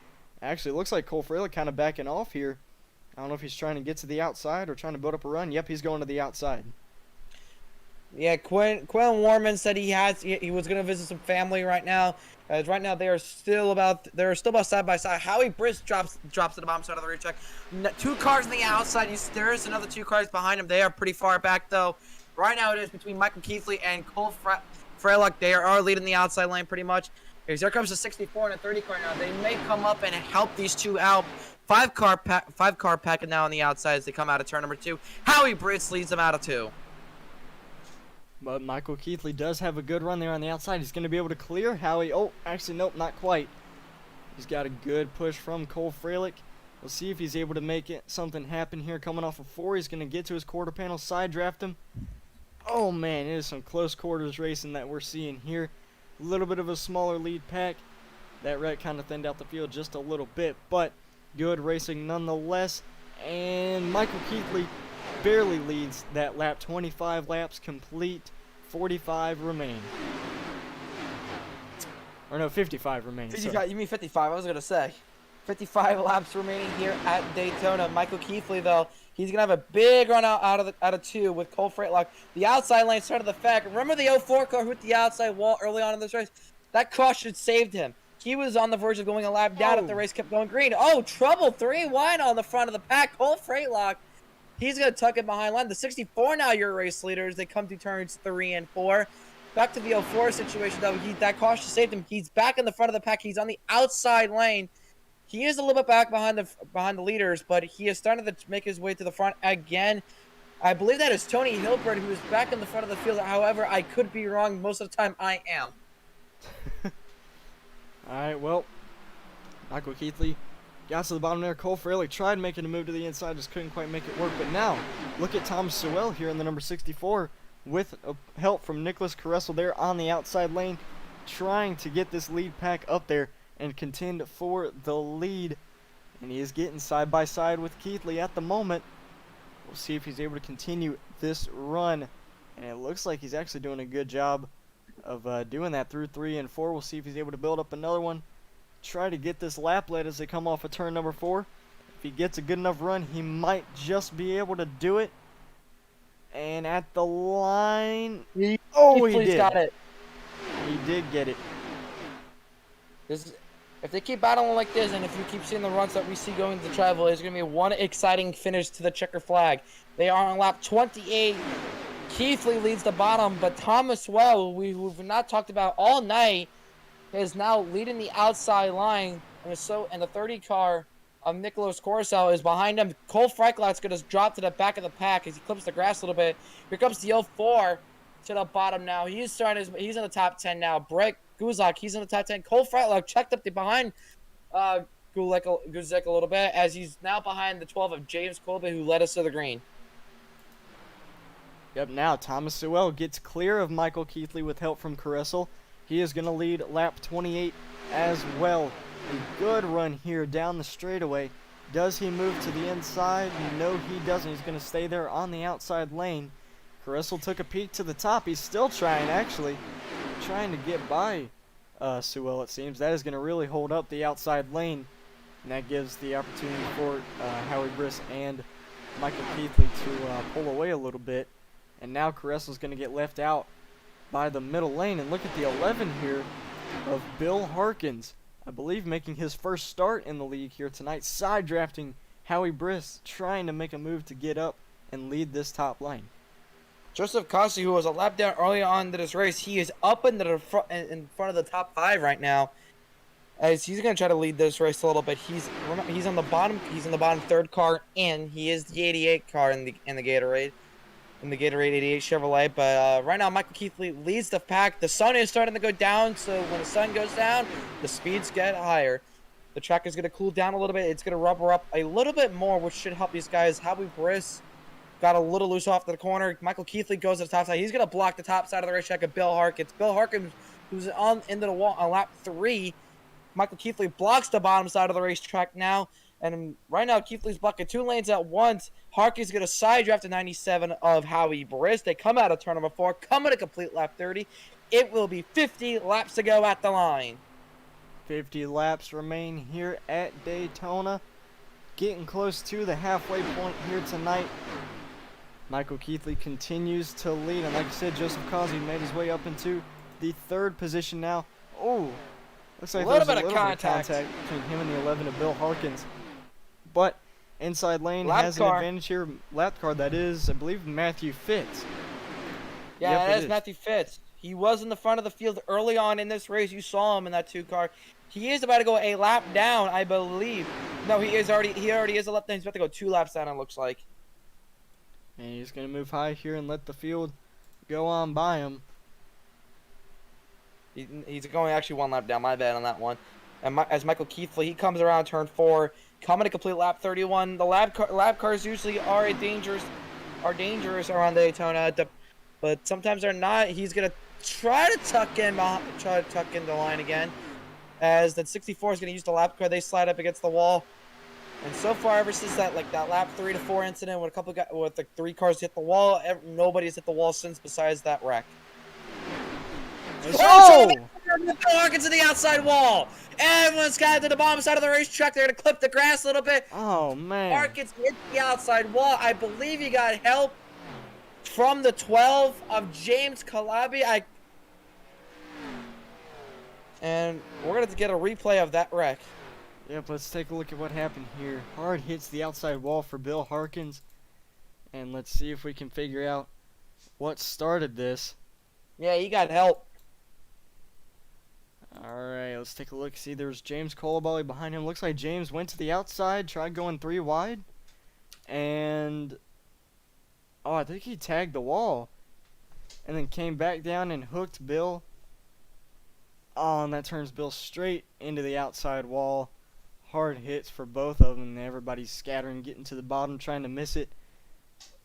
Actually, it looks like Cole Freilich kind of backing off here. I don't know if he's trying to get to the outside or trying to build up a run. Yep, he's going to the outside. Yeah, Quinn Warman said he was going to visit some family right now. Right now they're still about side by side. Howie Briss drops to the bottom side of the racetrack. 2 cars on the outside. There is another 2 cars behind him. They are pretty far back though. Right now it is between Michael Keithley and Cole Freilich. They are leading the outside lane pretty much. Here comes the 64 and a 30 car now. They may come up and help these 2 out. 5 car packing now on the outside as they come out of turn number 2. Howie Briss leads them out of 2. But Michael Keithley does have a good run there on the outside. He's going to be able to clear Howie. Oh, actually, nope, not quite. He's got a good push from Cole Freilich. We'll see if he's able to make something happen here. Coming off of 4, he's going to get to his quarter panel, side draft him. Oh, man, it is some close quarters racing that we're seeing here. A little bit of a smaller lead pack. That wreck kind of thinned out the field just a little bit, but good racing nonetheless. And Michael Keithley barely leads that lap. 25 laps complete, 45 remain. Or no, 55 remain. 55, you mean 55? I was gonna say 55 laps remaining here at Daytona. Michael Keithley, though, he's gonna have a big run out of 2 with Cole Freilich. The outside lane started the fact. Remember the 04 car who hit the outside wall early on in this race? That caution saved him. He was on the verge of going a lap down if the race kept going green. Oh, trouble, 3 wide on the front of the pack. Cole Freilich, he's going to tuck it behind line. The 64 now your race leaders. They come to turns 3 and 4. Back to the 04 situation, though. That caution saved him. He's back in the front of the pack. He's on the outside lane. He is a little bit back behind the leaders, but he is starting to make his way to the front again. I believe that is Tony Hilbert, who is back in the front of the field. However, I could be wrong. Most of the time, I am. Alright, well, Michael Keithley got to the bottom there. Cole Freilich tried making a move to the inside, just couldn't quite make it work. But now, look at Tom Sewell here in the number 64 with help from Nicholas Caressel there on the outside lane, trying to get this lead pack up there and contend for the lead. And he is getting side by side with Keithley at the moment. We'll see if he's able to continue this run. And it looks like he's actually doing a good job of doing that through 3 and 4. We'll see if he's able to build up another one. Try to get this lap led as they come off of turn number 4. If he gets a good enough run, he might just be able to do it. And at the line, he did. Got it. He did get it. If they keep battling like this, and if you keep seeing the runs that we see going to travel, there's going to be one exciting finish to the checker flag. They are on lap 28. Keithley leads the bottom, but Thomas Well, we've not talked about all night, is now leading the outside line, and the 30 car of Nicholas Coruscant is behind him. Cole Freichlich's going to drop to the back of the pack as he clips the grass a little bit. Here comes the 04 to the bottom now. He's in the top 10 now. Brett Guzak, he's in the top 10. Cole Freilich checked up behind Guzak a little bit as he's now behind the 12 of James Colby, who led us to the green. Yep, now Thomas Sewell gets clear of Michael Keithley with help from Caressel. He is going to lead lap 28 as well. A good run here down the straightaway. Does he move to the inside? No, he doesn't. He's going to stay there on the outside lane. Caressel took a peek to the top. He's still trying, actually. Trying to get by Sewell, it seems. That is going to really hold up the outside lane. And that gives the opportunity for Howie Briss and Michael Keithley to pull away a little bit. And now Caressel's going to get left out by the middle lane. And look at the 11 here of Bill Harkins. I believe making his first start in the league here tonight. Side drafting Howie Briss, trying to make a move to get up and lead this top line. Joseph Cossey, who was a lap down early on in this race, he is up in front of the top 5 right now, as he's going to try to lead this race a little bit. He's on the bottom. He's in the bottom 3rd car in. He is the 88 car in the Gatorade. In the Gatorade 88 Chevrolet, but right now Michael Keithley leads the pack. The sun is starting to go down, so when the sun goes down, the speeds get higher. The track is going to cool down a little bit. It's going to rubber up a little bit more, which should help these guys. Howie Briss got a little loose off to the corner. Michael Keithley goes to the top side. He's going to block the top side of the racetrack of Bill Harkins. Bill Harkins, who's into the wall on lap 3. Michael Keithley blocks the bottom side of the racetrack now. And right now, Keithley's blocking 2 lanes at once. Harkey's going to side draft to 97 of Howie Briss. They come out of turn number 4, coming to complete lap 30. It will be 50 laps to go at the line. 50 laps remain here at Daytona. Getting close to the halfway point here tonight. Michael Keithley continues to lead. And like I said, Joseph Causey made his way up into the 3rd position now. Oh, looks like there's a little bit of contact between him and the 11 of Bill Harkins. But inside lane has an advantage here. Lap car, that is, I believe, Matthew Fitz. Yeah, yep, that is Matthew Fitz. He was in the front of the field early on in this race. You saw him in that 2 car. He is about to go a lap down, I believe. No, he already is a lap down. He's about to go 2 laps down, it looks like. And he's going to move high here and let the field go on by him. He's going actually one lap down. My bad on that one. And as Michael Keithley, he comes around turn 4, coming to complete lap 31. The lap cars usually are dangerous around Daytona, but sometimes they're not. He's gonna try to tuck in the line again, as that 64 is gonna use the lap car. They slide up against the wall, and so far ever since that lap 3 to 4 incident with the 3 cars hit the wall, nobody's hit the wall since besides that wreck. Oh! Hawkins to the outside wall. Everyone's got to the bottom side of the racetrack. They're gonna clip the grass a little bit. Oh man! Harkins hit the outside wall. I believe he got help from the 12 of James Calabi. And we're gonna get a replay of that wreck. Yep, let's take a look at what happened here. Hard hits the outside wall for Bill Harkins, and let's see if we can figure out what started this. Yeah, he got help. Alright, let's take a look. See, there's James Colabali behind him. Looks like James went to the outside, tried going 3 wide. And... oh, I think he tagged the wall. And then came back down and hooked Bill. Oh, and that turns Bill straight into the outside wall. Hard hits for both of them. Everybody's scattering, getting to the bottom, trying to miss it.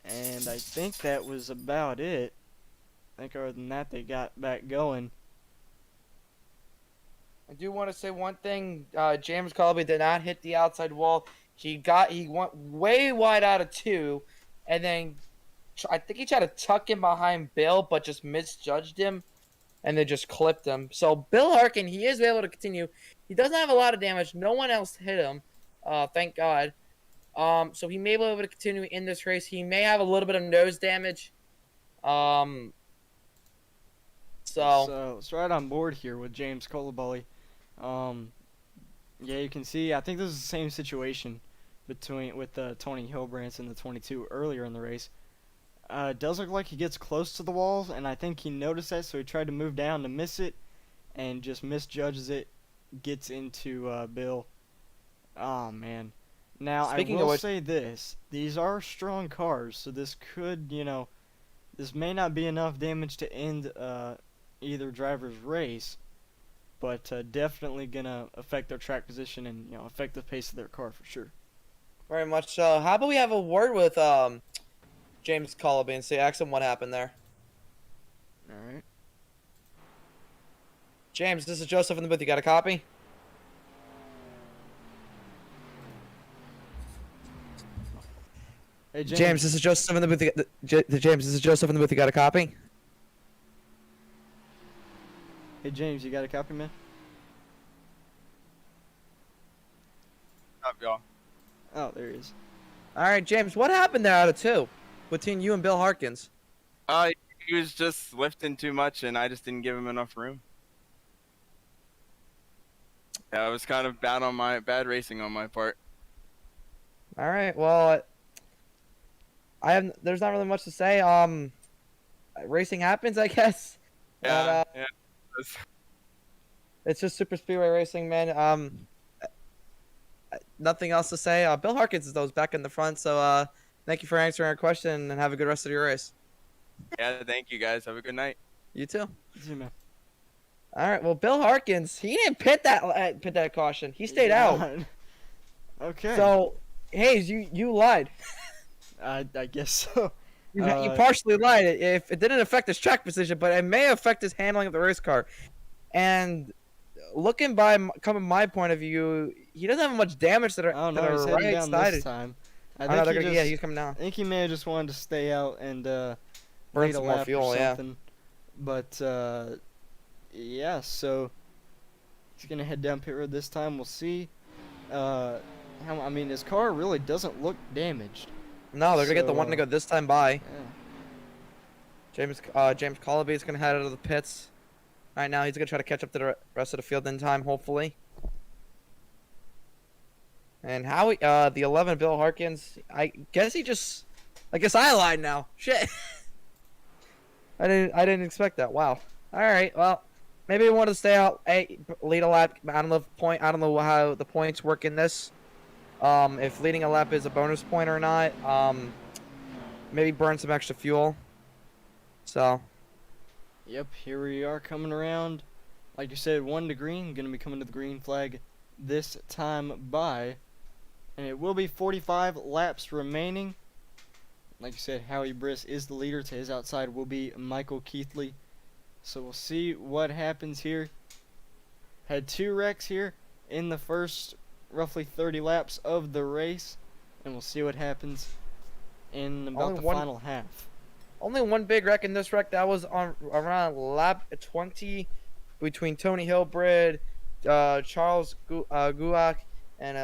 And I think that was about it. I think other than that, they got back going. I do want to say one thing. James Calabi did not hit the outside wall. He went way wide out of 2, and then I think he tried to tuck him behind Bill, but just misjudged him, and they just clipped him. So Bill Harkin, he is able to continue. He doesn't have a lot of damage. No one else hit him, thank God. So he may be able to continue in this race. He may have a little bit of nose damage. So it's right on board here with James Colabali. Yeah, you can see. I think this is the same situation with Tony Hilbrands in the 22 earlier in the race. It does look like he gets close to the walls, and I think he noticed that, so he tried to move down to miss it, and just misjudges it, gets into Bill. Oh man. Now Speaking I will of which, say this: these are strong cars, so this could, this may not be enough damage to end either driver's race, but definitely gonna affect their track position and affect the pace of their car for sure. very much so. How about we have a word with James Calabi and ask him what happened there. All right. James, this is Joseph in the booth. You got a copy? Hey James, this is Joseph in the booth. James, this is Joseph in the booth. You got a copy? Hey James, you got a copy, man? Up, y'all. Oh, there he is. All right, James, what happened there out of 2 between you and Bill Harkins? He was just lifting too much, and I just didn't give him enough room. Yeah, it was kind of bad racing on my part. All right, well, there's not really much to say. Racing happens, I guess. Yeah, But, yeah. it's just super speedway racing, man. Nothing else to say. Bill Harkins is back in the front, so thank you for answering our question, and have a good rest of your race. Yeah, thank you guys. Have a good night. You too. See, man. All right, well, Bill Harkins, he didn't pit that caution. He stayed out. Okay. So, Hayes, you lied. I guess so. You partially lied. If it didn't affect his track position, but it may affect his handling of the race car. And looking from my point of view, he doesn't have much damage to the Oh no, he's heading down this time. I think he's coming down. I think he may have just wanted to stay out and Burn wait a some more lap fuel, or yeah. something. But yeah, so he's gonna head down pit road this time. We'll see. His car really doesn't look damaged. No, they're gonna get the one to go this time by. Yeah. James Calabi is gonna head out of the pits. Right now, he's gonna try to catch up to the rest of the field in time, hopefully. And Howie, the 11, Bill Harkins. I guess I lied now. Shit. I didn't expect that. Wow. All right. Well, maybe he wanted to stay out, lead a lap. I don't know how the points work in this. If leading a lap is a bonus point or not. Maybe burn some extra fuel. So Yep, here we are coming around. Like you said, 1 to green. Going to be coming to the green flag this time by. And it will be 45 laps remaining. Like you said, Howie Briss is the leader. To his outside will be Michael Keithley. So we'll see what happens here. Had 2 wrecks here in the first roughly 30 laps of the race. And we'll see what happens in about Only the one- final half. Only one big wreck in this wreck. That was on around lap 20 between Tony Hillbrid, Charles Guak, and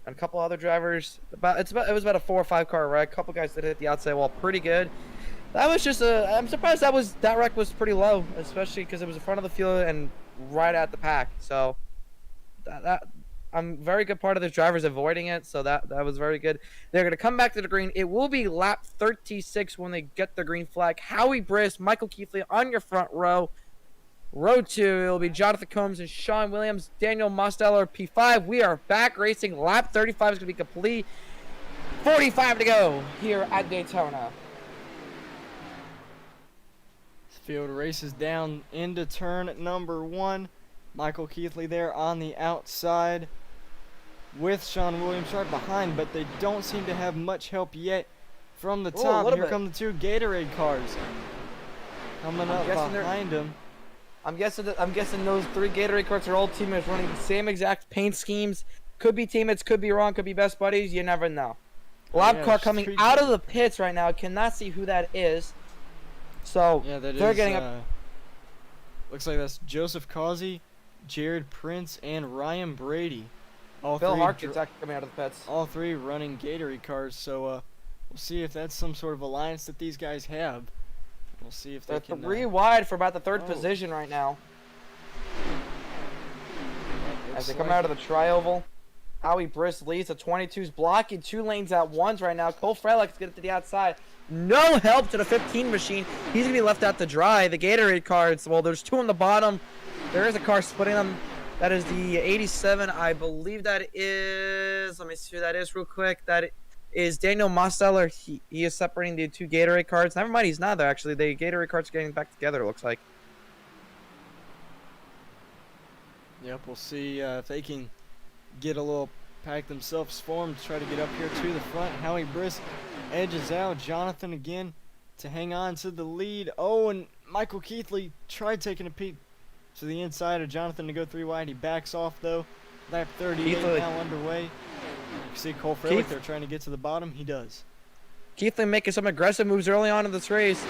a couple other drivers. It was about a 4 or 5 car wreck. A couple guys that hit the outside wall pretty good. That was just I'm surprised that wreck was pretty low, especially because it was in front of the field and right at the pack. So that I'm very good part of the drivers avoiding it, so that was very good. They're going to come back to the green. It will be lap 36 when they get the green flag. Howie Briss, Michael Keithley on your front row. Row 2, it'll be Jonathan Combs and Sean Williams, Daniel Mosteller, P5. We are back racing. Lap 35 is going to be complete. 45 to go here at Daytona. Field races down into turn number 1. Michael Keithley there on the outside with Sean Williams right behind, but they don't seem to have much help yet from the Ooh, a top. little Here bit. come the 2 Gatorade cars coming up guessing they're- behind them. I'm guessing those 3 Gatorade carts are all teammates running the same exact paint schemes. Could be teammates, could be wrong, could be best buddies. You never know. Lap yeah, car it's coming three out of the pits right now. I cannot see who that is. So Yeah, that they're is, getting up. looks like that's Joseph Causey, Jared Prince, and Ryan Brady. All Phil 3 Harkin's actually coming out of the pits. all 3 running Gatorade cars. So we'll see if that's some sort of alliance that these guys have. We'll see if they They're can. 3 wide for about the 3rd oh. position right now. As they looks come like out of the tri-oval. Howie Briss leads. The 22's blocking 2 lanes at once right now. Cole Frelick's getting to the outside. No help to the 15 machine. He's going to be left out to dry. The Gatorade cards, well, there's 2 on the bottom. There is a car splitting them. That is the 87. I believe that is, let me see who that is real quick. That is Daniel Mosteller. He is separating the 2 Gatorade cards. Never mind, he's not there, actually. The Gatorade cards are getting back together, it looks like. Yep, we'll see if they can get a little pack themselves formed to try to get up here to the front. Howie Briss edges out. Jonathan again to hang on to the lead. Oh, and Michael Keithley tried taking a peek to the inside of Jonathan to go 3 wide. He backs off though. Lap 38 Keithley. now underway. You can see Cole Frelick there trying to get to the bottom. He does. Keithley making some aggressive moves early on in this race.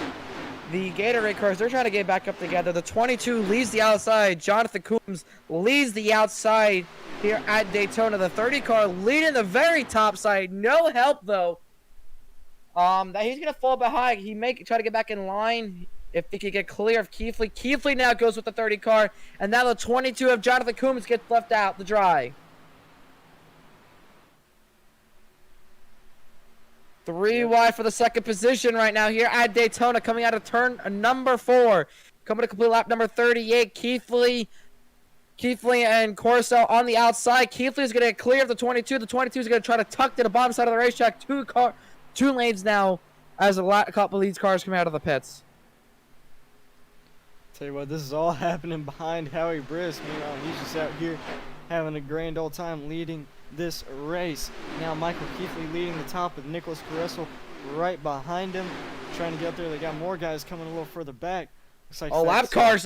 The Gatorade cars, they're trying to get back up together. The 22 leads the outside. Jonathan Coombs leads the outside here at Daytona. The 30 car leading the very top side. No help, though. That he's going to fall behind. He may try to get back in line if he could get clear of Keithley. Keithley now goes with the 30 car. And now the 22 of Jonathan Coombs gets left out to dry. 3 wide for the 2nd position right now here at Daytona, coming out of turn number 4. Coming to complete lap number 38, Keithley and Corso on the outside. Keithley is going to get clear of the 22. The 22 is going to try to tuck to the bottom side of the racetrack. 2 lanes now as a couple of these cars come out of the pits. Tell you what, this is all happening behind Howie Briss. Meanwhile, he's just out here having a grand old time leading this race. Now Michael Keithley leading the top with Nicholas Caressel right behind him, trying to get up there. They got more guys coming a little further back. Looks like Lap cars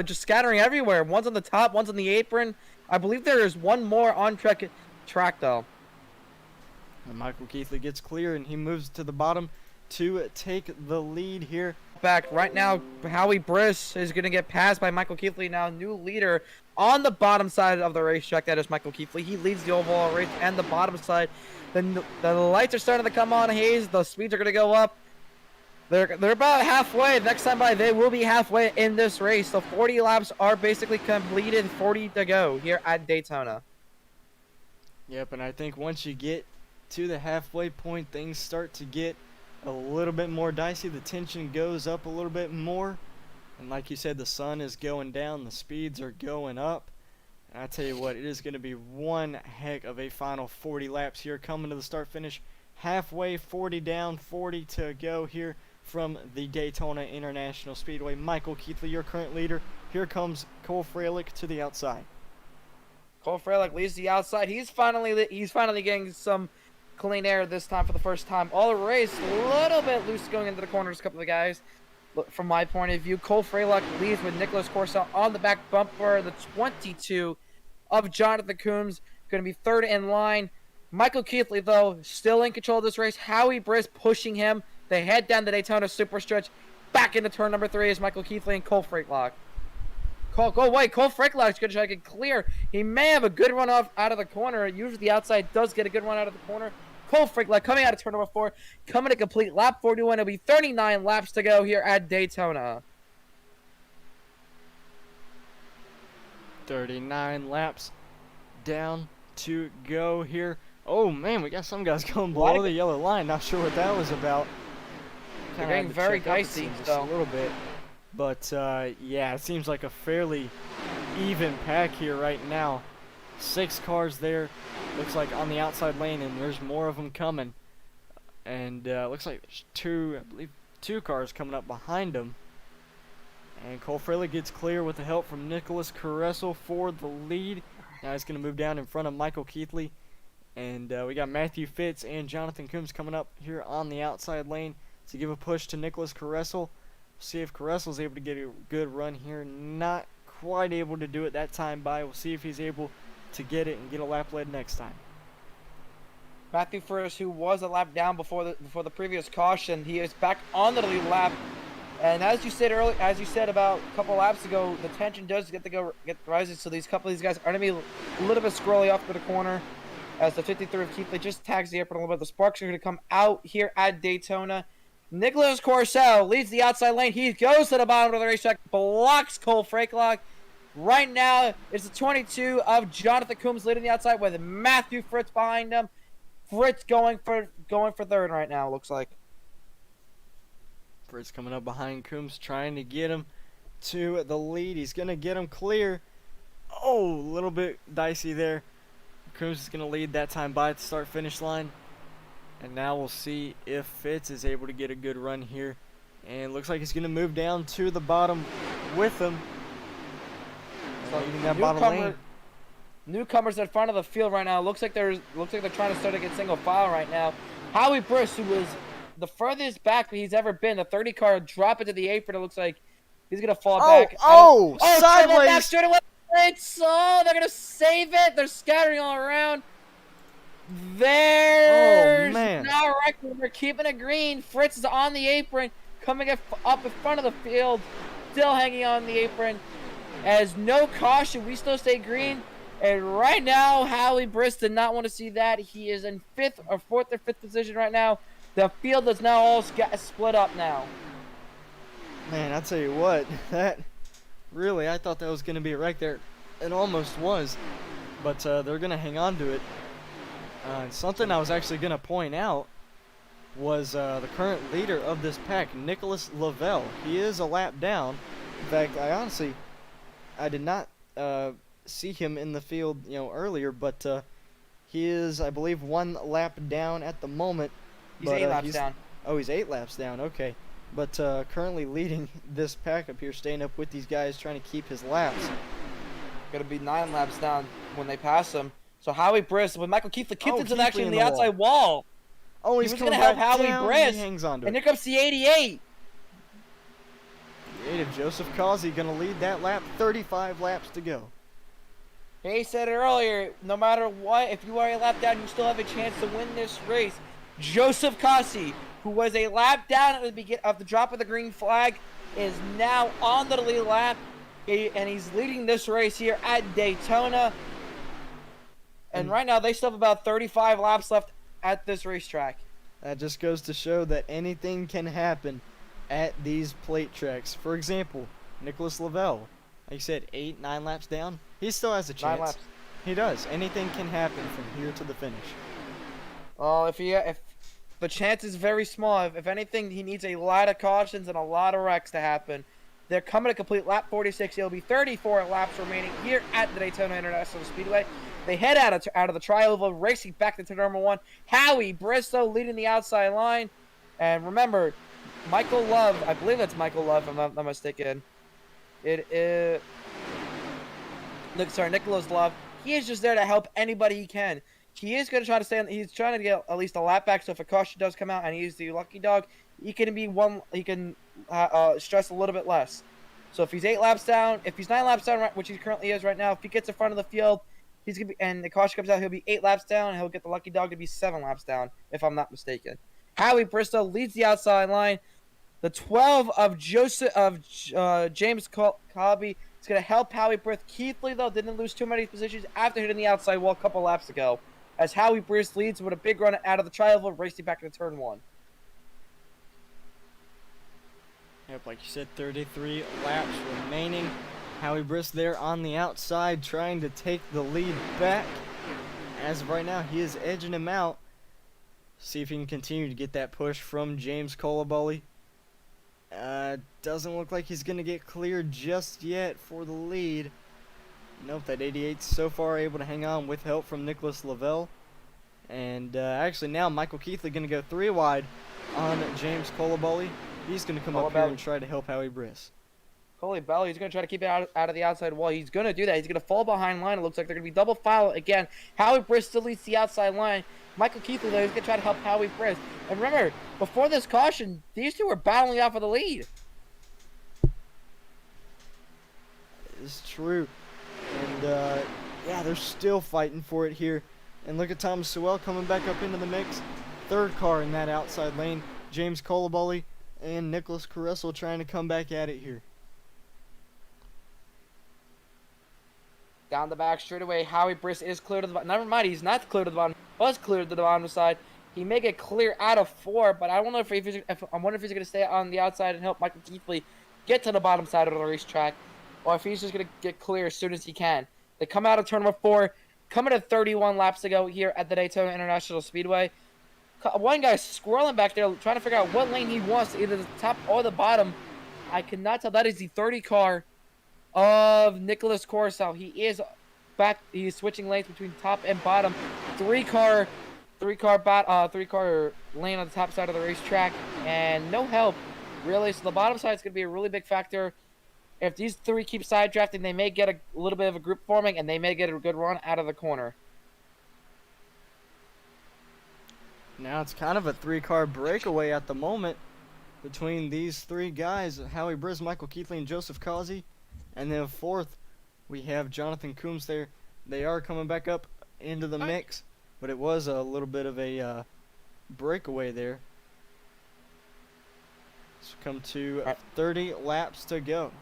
just scattering everywhere. One's on the top, one's on the apron. I believe there is one more on track though. And Michael Keithley gets clear and he moves to the bottom to take the lead here. Back right now, Howie Briss is going to get passed by Michael Keithley now, new leader on the bottom side of the racetrack. That is Michael Keithley. He leads the overall race and the bottom side. The lights are starting to come on, Hayes. The speeds are going to go up. They're about halfway. Next time by, they will be halfway in this race. The 40 laps are basically completed. 40 to go here at Daytona. Yep, and I think once you get to the halfway point, things start to get a little bit more dicey. The tension goes up a little bit more. And like you said, the sun is going down. The speeds are going up. And I tell you what, it is going to be one heck of a final 40 laps here coming to the start-finish. Halfway, 40 down, 40 to go here from the Daytona International Speedway. Michael Keithley, your current leader. Here comes Cole Fralick to the outside. Cole Fralick leads the outside. He's finally getting some clean air this time for the first time all the race. A little bit loose going into the corners, a couple of guys. But from my point of view, Cole Fralick leads with Nicholas Corso on the back bumper. The 22 of Jonathan Coombs going to be third in line. Michael Keithley, though, still in control of this race. Howie Briss pushing him. They head down the Daytona super stretch. Back into turn number 3 is Michael Keithley and Cole Fralick. Cole Fralick is going to try to get clear. He may have a good run off out of the corner. Usually the outside does get a good run out of the corner. Cole Fralick coming out of turn number 4, coming to complete lap 41. It'll be 39 laps to go here at Daytona. 39 laps down to go here. Oh man, we got some guys going below the yellow line. Not sure what that was about. They're getting very dicey, just a little bit. But yeah, it seems like a fairly even pack here right now. 6 cars there. Looks like on the outside lane, and there's more of them coming. And looks like there's I believe two cars coming up behind them. And Cole Fralick gets clear with the help from Nicholas Caressel for the lead. Now he's going to move down in front of Michael Keithley. And we got Matthew Fitz and Jonathan Coombs coming up here on the outside lane to give a push to Nicholas Caressel. See if Caressel's able to get a good run here. Not quite able to do it that time by. We'll see if he's able to get it and get a lap lead next time. Matthew Fitz, who was a lap down before the previous caution, he is back on the lead lap. And as you said about a couple laps ago, the tension does get rising. So these couple of these guys are going to be a little bit squirrely off to the corner. As the 53 of Keithley just tags the apron a little bit. The sparks are going to come out here at Daytona. Nicholas Corso leads the outside lane. He goes to the bottom of the racetrack, blocks Cole Fralick. Right now, it's the 22 of Jonathan Coombs leading the outside with Matthew Fitz behind him. Fritz going for third right now, looks like. Fritz coming up behind Coombs, trying to get him to the lead. He's going to get him clear. Oh, a little bit dicey there. Coombs is going to lead that time by at the start-finish line. And now we'll see if Fitz is able to get a good run here. And looks like he's going to move down to the bottom with him. So leading that bottom lane. Newcomers in front of the field right now. Looks like they're trying to start to get single file right now. Howie Briss, who was the furthest back he's ever been, the 30 car drop into the apron. It looks like he's going to fall back. Sideways. Straight away. They're going to save it. They're scattering all around. There's no record. We're keeping it green. Fritz is on the apron, coming up in front of the field, still hanging on the apron. As no caution, we still stay green. And right now, Howie Briss did not want to see that. He is in 4th or 5th position right now. The field is now all split up now. Man, I tell you what, that really, I thought that was going to be a wreck there. It almost was, but they're going to hang on to it. Something I was actually going to point out was the current leader of this pack, Nicholas Lavelle. He is a lap down. In fact, I did not see him in the field, earlier, but he is, I believe, 1 lap down at the moment. He's 8 laps down. Oh, he's 8 laps down. Okay, but currently leading this pack up here, staying up with these guys, trying to keep his laps. Going to be 9 laps down when they pass him. So Howie Briss with Michael Keithley. Keithley's actually in the outside wall. Oh, he's going to have Howie Briss. He hangs on to and it. here comes the 88. The 8 of Joseph Causey going to lead that lap. 35 laps to go. He said it earlier, no matter what, if you are a lap down, you still have a chance to win this race. Joseph Causey, who was a lap down at the beginning of the drop of the green flag, is now on the lead lap, and he's leading this race here at Daytona. And right now, they still have about 35 laps left at this racetrack. That just goes to show that anything can happen at these plate tracks. For example, Nicholas Lavelle, like you said, 8-9 laps down. He still has a chance. 9 laps. He does. Anything can happen from here to the finish. Well, if the chance is very small, if anything, he needs a lot of cautions and a lot of wrecks to happen. They're coming to complete lap 46. It'll be 34 laps remaining here at the Daytona International Speedway. They head out of the tri-oval, racing back to turn number 1. Howie Bristow leading the outside line. And remember, Michael Love. I believe that's Michael Love, if I'm not mistaken. It is. Look, sorry, Nicholas Love. He is just there to help anybody he can. He is going to try to stay on. He's trying to get at least a lap back. So if a caution does come out and he's the lucky dog, he can be one. He can stress a little bit less. So if he's 8 laps down, if he's 9 laps down, which he currently is right now, if he gets in front of the field, he's gonna be, and the caution comes out, he'll be 8 laps down, and he'll get the lucky dog to be 7 laps down, if I'm not mistaken. Howie Bristow leads the outside line. The 12 of James Colby is going to help Howie Bristow. Keithley, though, didn't lose too many positions after hitting the outside wall a couple laps ago, as Howie Bristow leads with a big run out of the tri-oval, racing back into turn 1. Yep, like you said, 33 laps remaining. Howie Bristow there on the outside trying to take the lead back. As of right now, he is edging him out. See if he can continue to get that push from James Colabully. Doesn't look like he's going to get cleared just yet for the lead. Nope, that 88's so far able to hang on with help from Nicholas Lavelle. And actually now Michael Keithley going to go 3 wide on James Colabully. He's going to come up here and try to help Howie Bristow. Colabully, he's going to try to keep it out of the outside wall. He's going to do that. He's going to fall behind line. It looks like they're going to be double foul again. Howie Bristow leads the outside line. Michael Keithley, though, he's going to try to help Howie Bristow. And remember, before this caution, these two were battling out for the lead. It's true. And, yeah, they're still fighting for it here. And look at Thomas Sewell coming back up into the mix. 3rd car in that outside lane. James Colabully and Nicholas Caressel trying to come back at it here. Down the back straightaway, Howie Bristow is clear to the bottom. Never mind, he's not clear to the bottom. Was clear to the bottom side. He may get clear out of 4, but I don't know if I wonder if he's going to stay on the outside and help Michael Keithley get to the bottom side of the racetrack, or if he's just going to get clear as soon as he can. They come out of turn number 4, coming to 31 laps ago here at the Daytona International Speedway. One guy's squirreling back there, trying to figure out what lane he wants, either the top or the bottom. I cannot tell. That is the 30 car of Nicholas Corso. He is back. He's switching lanes between top and bottom. 3 car lane on the top side of the racetrack, and no help really. So the bottom side is going to be a really big factor. If these 3 keep side drafting, they may get a little bit of a group forming, and they may get a good run out of the corner. Now it's kind of a 3-car breakaway at the moment between these 3 guys, Howie Bristow, Michael Keithley, and Joseph Causey. And then 4th, we have Jonathan Coombs there. They are coming back up into the mix, but it was a little bit of a breakaway there. So come to 30 laps to go.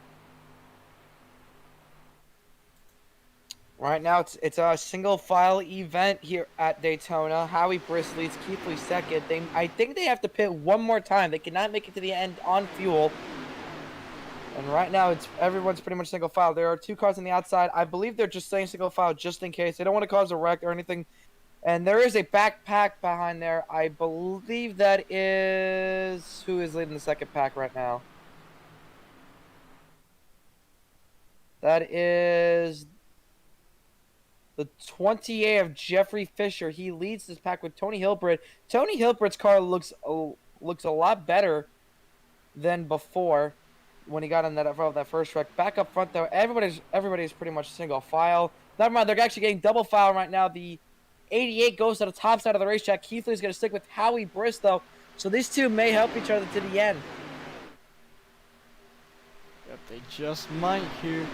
Right now, it's a single file event here at Daytona. Howie Bristow leads Keithley 2nd. I think they have to pit one more time. They cannot make it to the end on fuel. And right now, everyone's pretty much single file. There are 2 cars on the outside. I believe they're just staying single file just in case. They don't want to cause a wreck or anything. And there is a backpack behind there. I believe that is... Who is leading the 2nd pack right now? That is... the 28 of Jeffrey Fisher. He leads this pack with Tony Hilbritt. Tony Hilbritt's car looks a lot better than before when he got in that first wreck. Back up front though, everybody's pretty much single file. Never mind, they're actually getting double file right now. The 88 goes to the top side of the racetrack. Keithley's going to stick with Howie Bristow, so these 2 may help each other to the end. Yep, they just might here.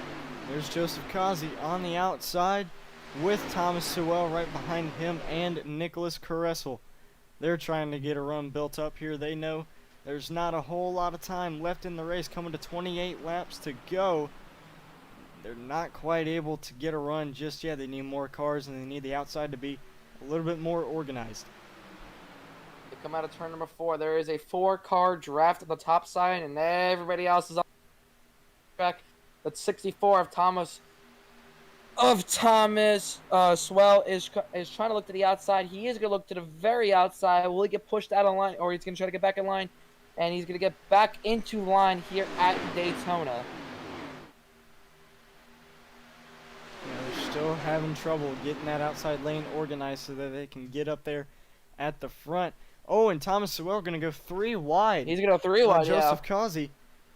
There's Joseph Causey on the outside with Thomas Sewell right behind him and Nicholas Caressel. They're trying to get a run built up here. They know there's not a whole lot of time left in the race, coming to 28 laps to go. They're not quite able to get a run just yet. They need more cars, and they need the outside to be a little bit more organized. They come out of turn number 4. There is a 4-car draft at the top side, and everybody else is on the track. That's 64 of Thomas Swell is trying to look to the outside. He is going to look to the very outside. Will he get pushed out of line, or he's going to try to get back in line? And he's going to get back into line here at Daytona. Yeah, they're still having trouble getting that outside lane organized so that they can get up there at the front. Oh, and Thomas Sewell going to go 3 wide. He's gonna go 3 on wide, yeah. Joseph Causey.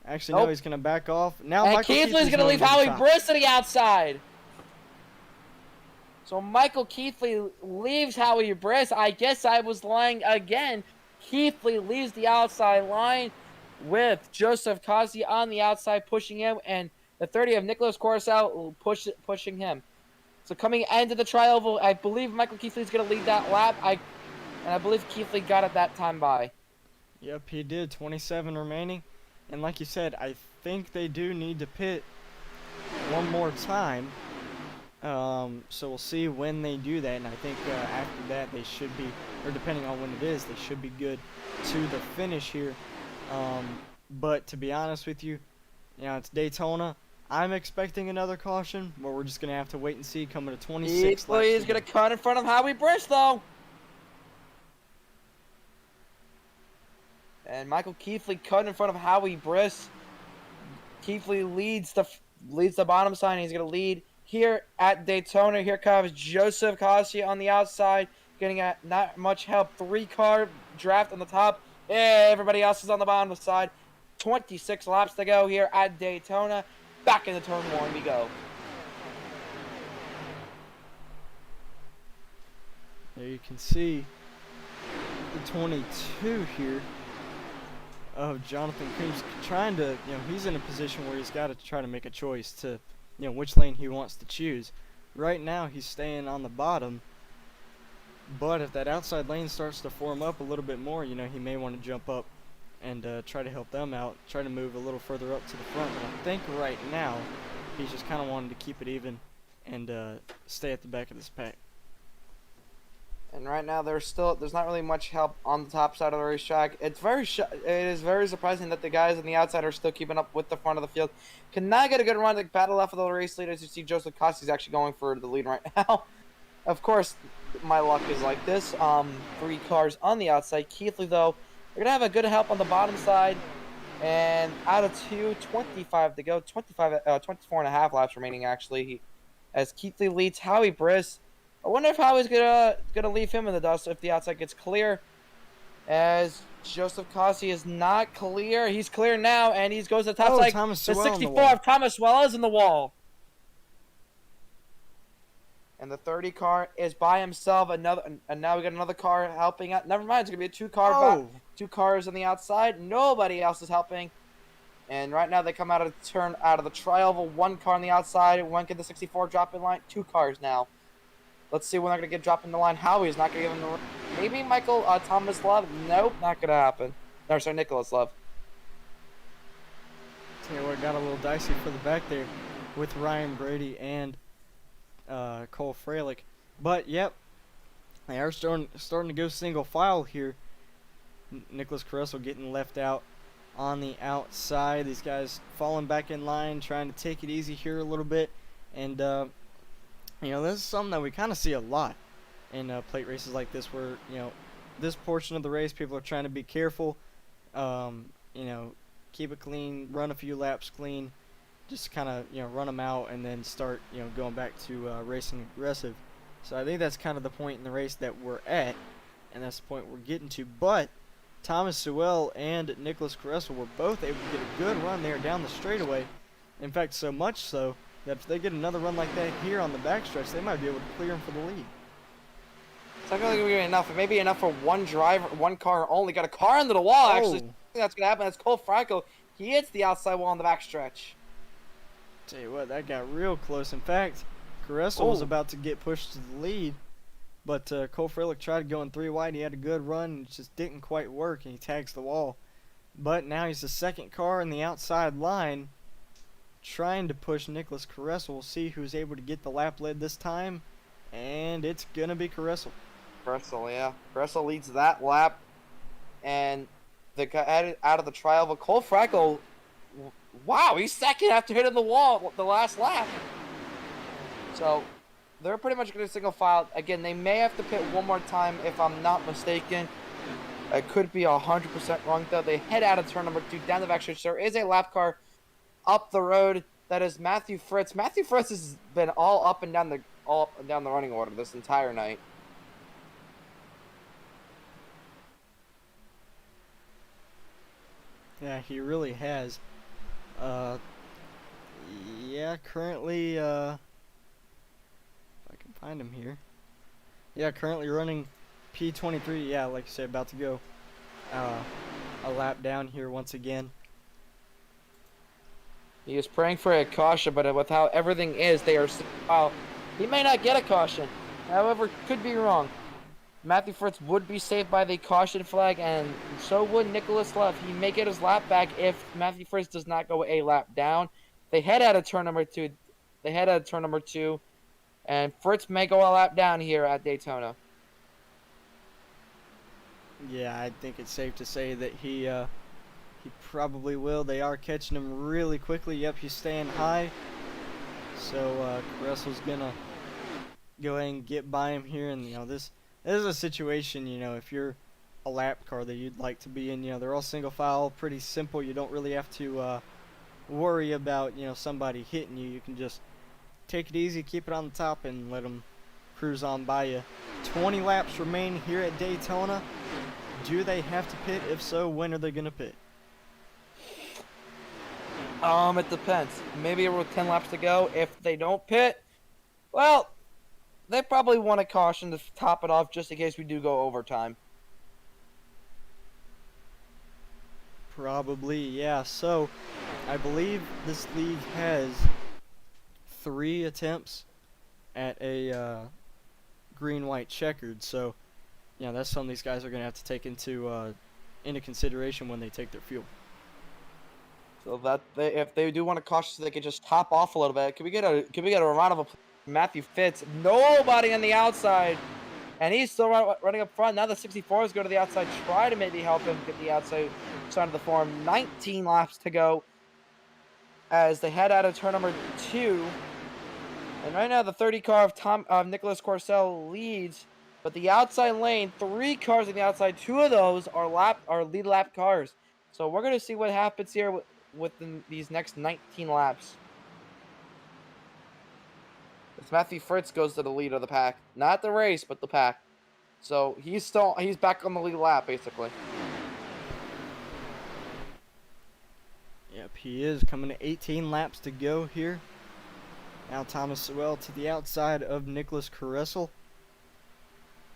Actually, no, Nope. he's going to back off. Now And Michael Keithley's Keithley's gonna leave to the Howie top. Briss to the outside. So Michael Keithley leaves Howie Briss. I guess I was lying again. Keithley leaves the outside line with Joseph Causey on the outside pushing him, and the 30 of Nicholas Coruscant pushing him. So coming into the tri-oval, I believe Michael Keithley's going to lead that lap. And I believe Keithley got it that time by. Yep, he did. 27 remaining. And like you said, I think they do need to pit one more time. So we'll see when they do that. And I think after that they should be, or depending on when it is, they should be good to the finish here. But to be honest with you, it's Daytona. I'm expecting another caution, but we're just going to have to wait and see coming to 26 laps. Keithley is going to cut in front of Howie Briss, though. And Michael Keithley cut in front of Howie Briss. Keithley leads the bottom side, and he's going to lead here at Daytona. Here comes Joseph Causey on the outside, getting at not much help. 3-car draft on the top. Everybody else is on the bottom side. 26 laps to go here at Daytona. Back into turn 1 we go. There you can see the 22 here of Jonathan Creams trying to, he's in a position where he's got to try to make a choice to, which lane he wants to choose. Right now he's staying on the bottom, but if that outside lane starts to form up a little bit more, he may want to jump up and try to help them out, try to move a little further up to the front. But I think right now he's just kind of wanting to keep it even and stay at the back of this pack. And right now there's not really much help on the top side of the racetrack. It is very surprising that the guys on the outside are still keeping up with the front of the field. Cannot get a good run to battle left of the race lead. As you see, Joseph Causey's actually going for the lead right now. Of course, my luck is like this. 3 cars on the outside. Keithley, though, they're gonna have a good help on the bottom side. And out of 25 to go, 24 and a half laps remaining actually. As Keithley leads Howie Briss. I wonder if Howie's gonna leave him in the dust if the outside gets clear. As Joseph Causey is not clear. He's clear now, and he goes to the top side. Thomas The Sewell in the 64 wall. of Thomas Sewell is in the wall. And the 30 car is by himself. And now we got another car helping out. Never mind, it's gonna be a 2-car. 2 cars on the outside. Nobody else is helping. And right now they come out of the tri-oval. 1 car on the outside. 1 get the 64 drop in line. 2 cars now. Let's see when they're going to get dropped in the line. Howie's not going to give him the... Maybe Thomas Love? Nope, not going to happen. No, sorry, Nicholas Love. Tell you what, got a little dicey for the back there with Ryan Brady and Cole Freilich. But, yep, they are starting to go single file here. Nicholas Caressel getting left out on the outside. These guys falling back in line, trying to take it easy here a little bit. And, this is something that we kind of see a lot in plate races like this where, this portion of the race, people are trying to be careful, keep it clean, run a few laps clean, just kind of, run them out and then start, going back to racing aggressive. So I think that's kind of the point in the race that we're at, and that's the point we're getting to. But Thomas Sewell and Nicholas Caressel were both able to get a good run there down the straightaway. In fact, so much so that if they get another run like that here on the backstretch, they might be able to clear him for the lead. It's not going to be enough. It may be enough for 1 driver, 1 car only. Got a car under the wall, actually. I think that's going to happen. That's Cole Franco. He hits the outside wall on the backstretch. Tell you what, that got real close. In fact, Caressel was about to get pushed to the lead, but Cole Freilich tried going 3 wide. He had a good run. It just didn't quite work, and he tags the wall. But now he's the 2nd car in the outside line, trying to push Nicholas Caressel. We'll see who's able to get the lap lead this time, and it's going to be Caressel. Caressel, yeah. Caressel leads that lap, and the guy out of the trial, but Cole Franco, wow, he's 2nd after hitting the wall the last lap. So they're pretty much going to single file. Again, they may have to pit one more time if I'm not mistaken. I could be 100% wrong, though. They head out of turn number 2 down the backstretch. There is a lap car up the road. That is Matthew Fritz. Matthew Fritz has been all up and down the running order this entire night. Yeah, he really has. Uh, yeah, currently, if I can find him here. Yeah, currently running P23. Yeah, like you said, about to go uh, a lap down here once again. He is praying for a caution, but with how everything is, they are. Well, he may not get a caution. However, could be wrong. Matthew Fritz would be saved by the caution flag, and so would Nicholas Love. He may get his lap back if Matthew Fritz does not go a lap down. They head out of turn number two. And Fritz may go a lap down here at Daytona. Yeah, I think it's safe to say that he probably will. They are catching him really quickly. Yep, he's staying high. So Russell's gonna go ahead and get by him here, and this is a situation. If you're a lap car that you'd like to be in, they're all single file, pretty simple. You don't really have to worry about somebody hitting you. You can just take it easy, keep it on the top, and let them cruise on by you. 20 laps remain here at Daytona. Do they have to pit? If so, when are they gonna pit? It depends. Maybe with 10 laps to go. If they don't pit, well, they probably want a caution to top it off just in case we do go overtime. Probably, yeah. So, I believe this league has 3 attempts at a green-white checkered. So, that's something these guys are gonna have to take into consideration when they take their fuel. So that if they do want to caution, so they can just top off a little bit. Can we get a round of applause for Matthew Fitz? Nobody on the outside, and he's still running up front. Now the 64s go to the outside, try to maybe help him get the outside side of the form. 19 laps to go as they head out of turn number 2. And right now the 30 car of Nicholas Corcel leads, but the outside lane, 3 cars on the outside, 2 of those are lead lap cars. So we're gonna see what happens here within these next 19 laps. As Matthew Fritz goes to the lead of the pack, not the race, but the pack. So he's back on the lead lap basically. Yep, he is coming to 18 laps to go here. Now Thomas Sewell to the outside of Nicholas Caressel.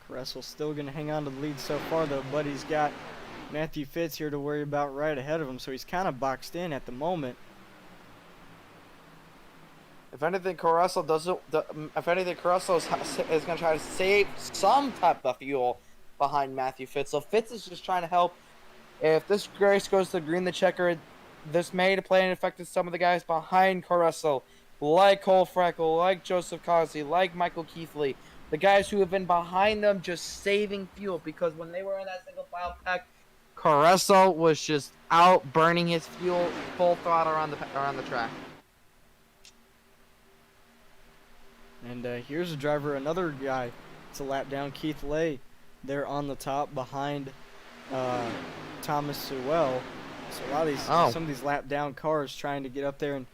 Caressel's still going to hang on to the lead so far though, but he's got Matthew Fitz here to worry about right ahead of him, so he's kind of boxed in at the moment. If anything, Caressel is going to try to save some type of fuel behind Matthew Fitz. So Fitz is just trying to help. If this race goes to green the checker, this may play an effect on some of the guys behind Caressel, like Cole Freckle, like Joseph Cosby, like Michael Keithley. The guys who have been behind them just saving fuel, because when they were in that single file pack, Caressel was just out burning his fuel full throttle around the track. And here's a driver, another guy to lap down, Keith Lay. They're on the top behind Thomas Sewell. So a lot of some of these lap down cars trying to get up there and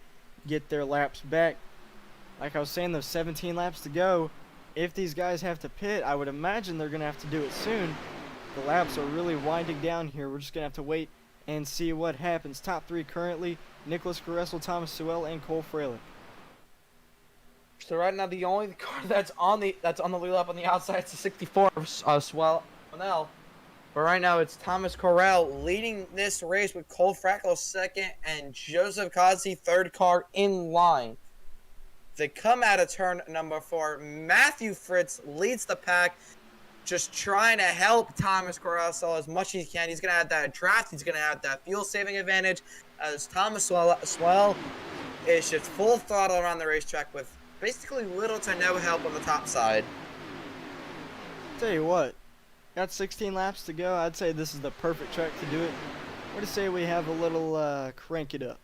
get their laps back. Like I was saying, there's 17 laps to go. If these guys have to pit, I would imagine they're going to have to do it soon. The laps are really winding down here. We're just going to have to wait and see what happens. Top 3 currently, Nicholas Caressel, Thomas Sewell, and Cole Fralick. So right now the only car that's on the lead lap on the outside is the 64 of Swell. But right now it's Thomas Corral leading this race with Cole Freckle second and Joseph Cosby third car in line. They come out of turn number 4. Matthew Fritz leads the pack, just trying to help Thomas Caressel as much as he can. He's going to have that draft. He's going to have that fuel-saving advantage as Thomas Swell is just full throttle around the racetrack with basically little to no help on the top side. Tell you what, got 16 laps to go. I'd say this is the perfect track to do it. What do you say we have a little crank it up?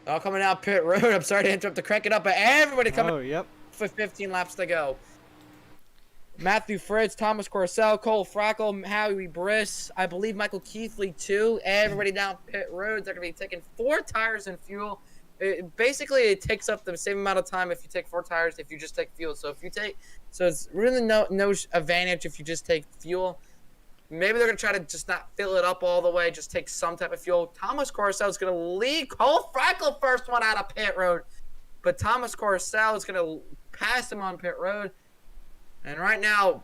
Oh, coming out pit road. I'm sorry to interrupt to crank it up, but everybody coming Oh, yep. for 15 laps to go. Matthew Fritz, Thomas Corcel, Cole Frackle, Howie Briss, I believe Michael Keithley too. Everybody down pit roads. They're going to be taking 4 tires and fuel. Basically, it takes up the same amount of time if you take 4 tires if you just take fuel. So it's really no advantage if you just take fuel. Maybe they're going to try to just not fill it up all the way, just take some type of fuel. Thomas Corcel is going to lead Cole Frackle first one out of pit road. But Thomas Corcel is going to pass him on pit road. And right now,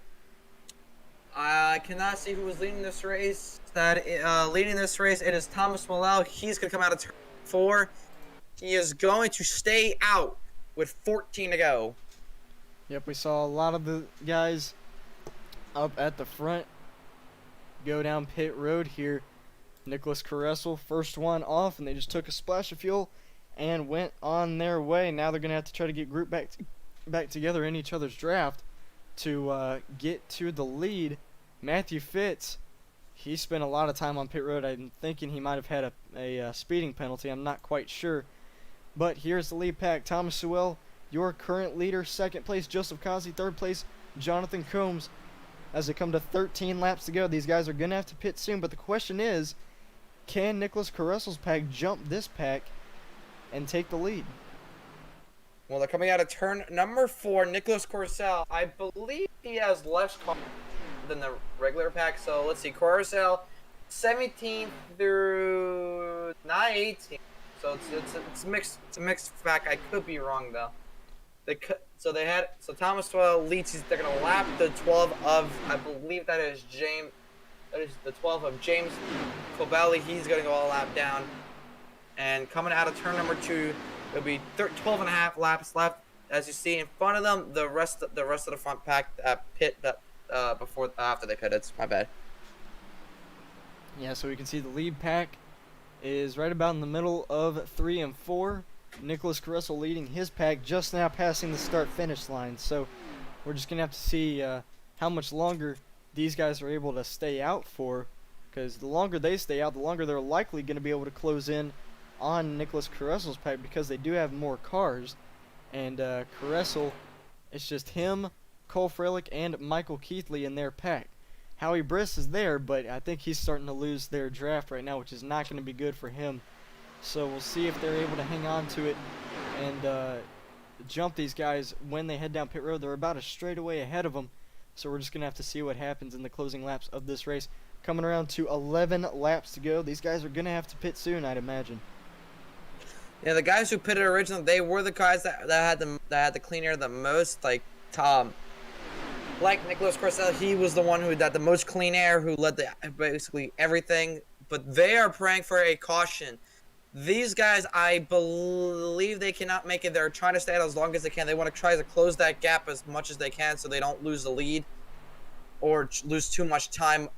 I cannot see who is leading this race. Leading this race, it is Thomas Malal. He's going to come out of turn 4. He is going to stay out with 14 to go. Yep, we saw a lot of the guys up at the front go down pit road here. Nicholas Caressel, first one off, and they just took a splash of fuel and went on their way. Now they're going to have to try to get grouped back together in each other's draft to get to the lead. Matthew Fitz, he spent a lot of time on pit road. I'm thinking he might have had a speeding penalty. I'm not quite sure. But here's the lead pack. Thomas Sewell, your current leader. Second place, Joseph Kazi. Third place, Jonathan Combs. As they come to 13 laps to go, these guys are going to have to pit soon. But the question is, can Nicholas Caressel's pack jump this pack and take the lead? Well, they're coming out of turn number 4. Nicholas Corcel, I believe he has less car than the regular pack. So let's see, Corcel, 17 through 18. So it's mixed. It's a mixed pack. I could be wrong though. So Thomas 12 leads. They're gonna lap the 12 of, I believe that is James. That is the 12 of James Cobelli. He's gonna go all lap down. And coming out of turn number 2, it'll be 12 and a half laps left. As you see in front of them, the rest of the front pack pit after they pit. It's my bad. Yeah, so we can see the lead pack is right about in the middle of 3 and 4. Nicholas Caressel leading his pack, just now passing the start-finish line. So we're just going to have to see how much longer these guys are able to stay out for, because the longer they stay out, the longer they're likely going to be able to close in on Nicholas Caressel's pack, because they do have more cars. And Caressel, it's just him, Cole Freilich, and Michael Keithley in their pack. Howie Briss is there, but I think he's starting to lose their draft right now, which is not going to be good for him. So we'll see if they're able to hang on to it and jump these guys when they head down pit road. They're about a straightaway ahead of them, so we're just going to have to see what happens in the closing laps of this race. Coming around to 11 laps to go. These guys are going to have to pit soon, I'd imagine. Yeah, the guys who pitted originally, they were the guys that had the clean air the most. Like Nicholas Corcel, he was the one who had the most clean air, who led basically everything. But they are praying for a caution. These guys, I believe they cannot make it. They're trying to stay out as long as they can. They want to try to close that gap as much as they can so they don't lose the lead or lose too much time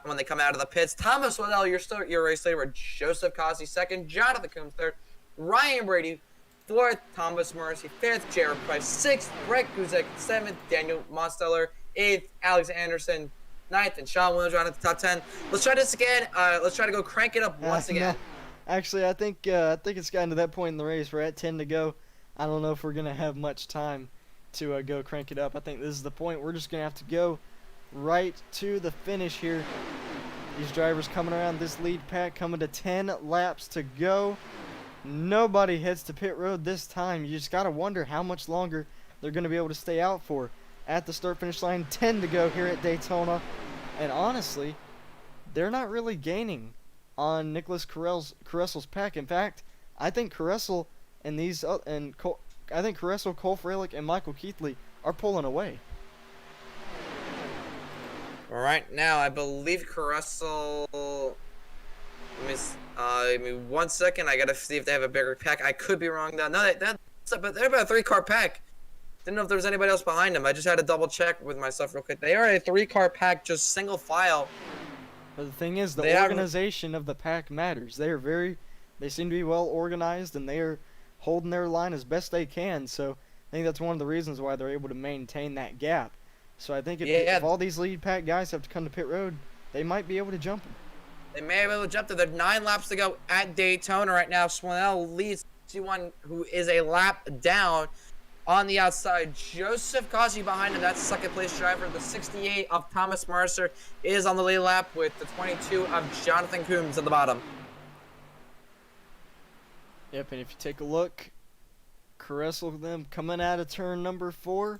when they come out of the pits. Thomas Waddell, your race leader. Joseph Cosby, second. Jonathan Coombs, third. Ryan Brady, fourth. Thomas Mercy, fifth. Jared Price, sixth. Brett Guzek, seventh. Daniel Monsteller, eighth. Alex Anderson, ninth. And Sean Williams around at the top 10. Let's try this again. Let's try to go crank it up once again. No. Actually, I think it's gotten to that point in the race. We're at 10 to go. I don't know if we're going to have much time to go crank it up. I think this is the point. We're just going to have to go right to the finish here. These drivers coming around this lead pack, coming to 10 laps to go. Nobody heads to pit road this time. You just got to wonder how much longer they're going to be able to stay out for. At the start-finish line, 10 to go here at Daytona. And honestly, they're not really gaining on Nicholas Caressel's pack. In fact, I think Caressel and Cole Freilich, and Michael Keithley are pulling away. Right now, I believe Caressel. Give me 1 second. I gotta see if they have a bigger pack. I could be wrong though. No, but they're about a 3-car pack. Didn't know if there was anybody else behind them. I just had to double check with myself real quick. They are a 3-car pack, just single file. But the thing is, the organization of the pack matters. They seem to be well organized, and they are holding their line as best they can. So I think that's one of the reasons why they're able to maintain that gap. So I think if all these lead pack guys have to come to pit road, they might be able to jump them. They may have been able to jump there. There are 9 laps to go at Daytona right now. Swanell leads 61, who is a lap down on the outside. Joseph Cosby behind him. That's the second place driver. The 68 of Thomas Mercer is on the lead lap with the 22 of Jonathan Coombs at the bottom. Yep, and if you take a look, Caressel them coming out of turn number 4,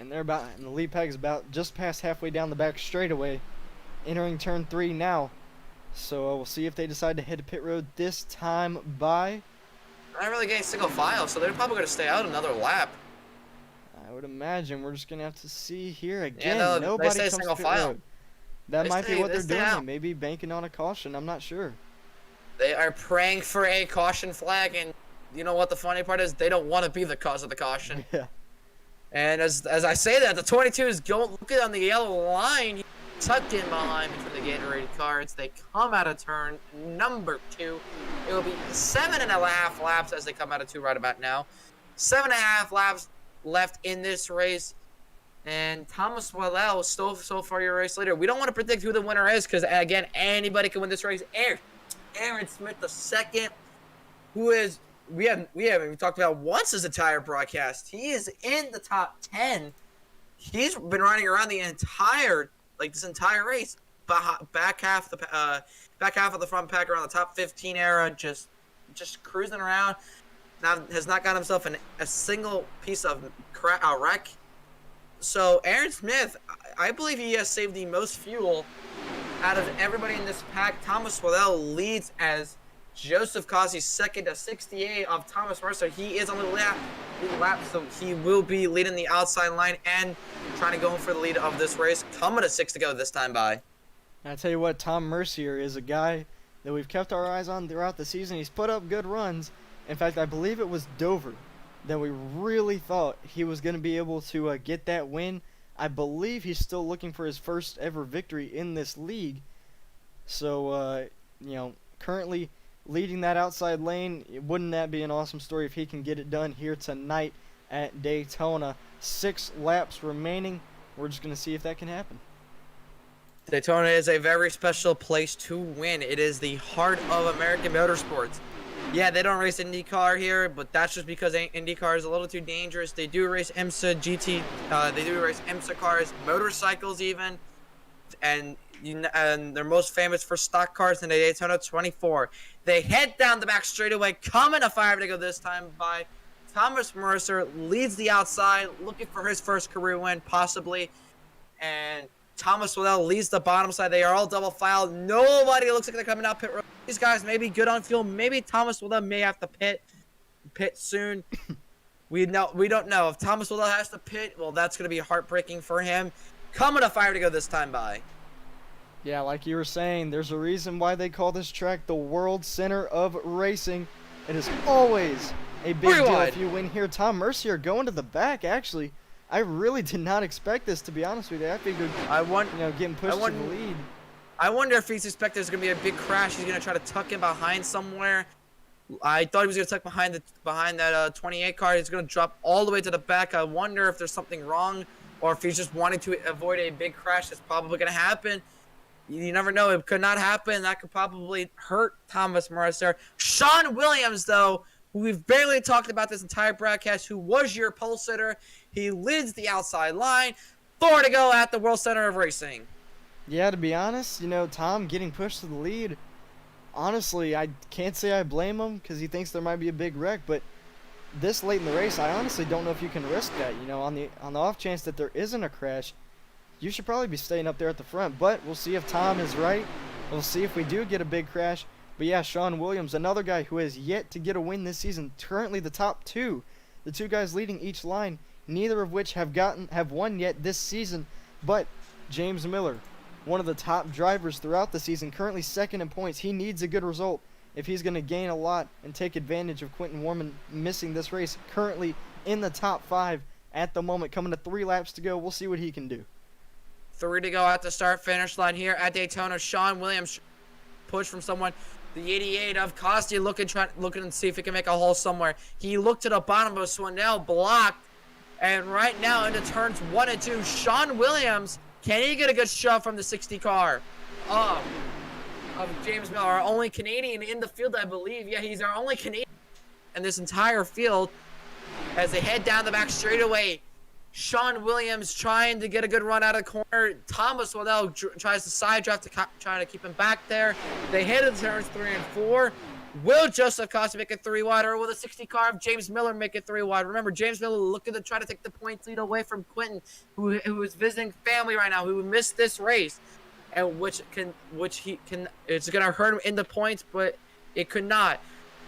and the lead pack is about just past halfway down the back straightaway, entering turn 3 now. So we'll see if they decide to head to pit road this time by. Not really getting single file, so they're probably going to stay out another lap. I would imagine we're just gonna have to see here again. Yeah, Nobody they stay comes single to pit file. road. That might be what They they're stay doing. out. They may be banking on a caution. I'm not sure. They are praying for a caution flag, and you know what the funny part is? They don't want to be the cause of the caution. Yeah. And as I say that, the 22 is going looking on the yellow line, tucked in behind between the Gatorade cards. They come out of turn number 2. It will be 7.5 laps as they come out of 2 right about now. 7.5 laps left in this race. And Thomas Wallel is still so far your race leader. We don't want to predict who the winner is because, again, anybody can win this race. Aaron Smith the second, who is we haven't even talked about once this entire broadcast. He is in the top 10. He's been running around the entire race, back half of the front pack around the top 15 era, just cruising around. Now has not got himself in a single piece of wreck. So Aaron Smith, I believe he has saved the most fuel out of everybody in this pack. Thomas Waddell leads as Joseph Cosby's second to 68 of Thomas Mercer. He is on the lap, so he will be leading the outside line and trying to go for the lead of this race. Coming to 6 to go this time by. And I tell you what, Tom Mercier is a guy that we've kept our eyes on throughout the season. He's put up good runs. In fact, I believe it was Dover that we really thought he was going to be able to get that win. I believe he's still looking for his first ever victory in this league. So, currently leading that outside lane, wouldn't that be an awesome story if he can get it done here tonight at Daytona? 6 laps remaining. We're just going to see if that can happen. Daytona is a very special place to win. It is the heart of American motorsports. Yeah, they don't race IndyCar here, but that's just because IndyCar is a little too dangerous. They do race IMSA GT. They do race IMSA cars, motorcycles even, and they're most famous for stock cars in the Daytona 24. They head down the back straightaway, coming to 5 to go this time by. Thomas Mercer leads the outside, looking for his first career win, possibly, and Thomas Waddell leads the bottom side. They are all double filed. Nobody looks like they're coming out pit road. These guys may be good on fuel. Maybe Thomas Waddell may have to pit soon. We don't know. If Thomas Waddell has to pit, well, that's going to be heartbreaking for him. Coming to 5 to go this time by. Yeah, like you were saying, there's a reason why they call this track the World Center of Racing. It is always a big deal if you win here. Tom Mercier going to the back, actually. I really did not expect this, to be honest with you. I figured, getting pushed to the lead. I wonder if he's expecting there's going to be a big crash. He's going to try to tuck in behind somewhere. I thought he was going to tuck behind that 28 car. He's going to drop all the way to the back. I wonder if there's something wrong or if he's just wanting to avoid a big crash that's probably going to happen. You never know. It could not happen. That could probably hurt Thomas Mercer. Sean Williams, though, who we've barely talked about this entire broadcast, who was your pole sitter. He leads the outside line. 4 to go at the World Center of Racing. Yeah, to be honest, Tom getting pushed to the lead, honestly, I can't say I blame him because he thinks there might be a big wreck, but this late in the race, I honestly don't know if you can risk that. On the off chance that there isn't a crash, you should probably be staying up there at the front, but we'll see if Tom is right. We'll see if we do get a big crash. But yeah, Sean Williams, another guy who has yet to get a win this season, currently the top 2. The 2 guys leading each line, neither of which have won yet this season, but James Miller, one of the top drivers throughout the season, currently second in points. He needs a good result if he's going to gain a lot and take advantage of Quentin Warman missing this race. Currently in the top 5 at the moment, coming to 3 laps to go. We'll see what he can do. 3 to go at the start-finish line here at Daytona. Sean Williams push from someone. The 88 of Costi looking to see if he can make a hole somewhere. He looked to the bottom, but Swanell blocked. And right now into turns 1 and 2, Sean Williams, can he get a good shove from the 60 car? Oh, of James Miller, our only Canadian in the field, I believe. Yeah, he's our only Canadian in this entire field. As they head down the back straightaway, Sean Williams trying to get a good run out of the corner. Thomas Waddell tries to side draft trying to keep him back there. They head into turns 3 and 4. Will Joseph Costa make it 3 wide, or will the 60 car of James Miller make it 3 wide? Remember, James Miller looking to try to take the points lead away from Quentin, who is visiting family right now, who missed this race, and it's gonna hurt him in the points, but it could not.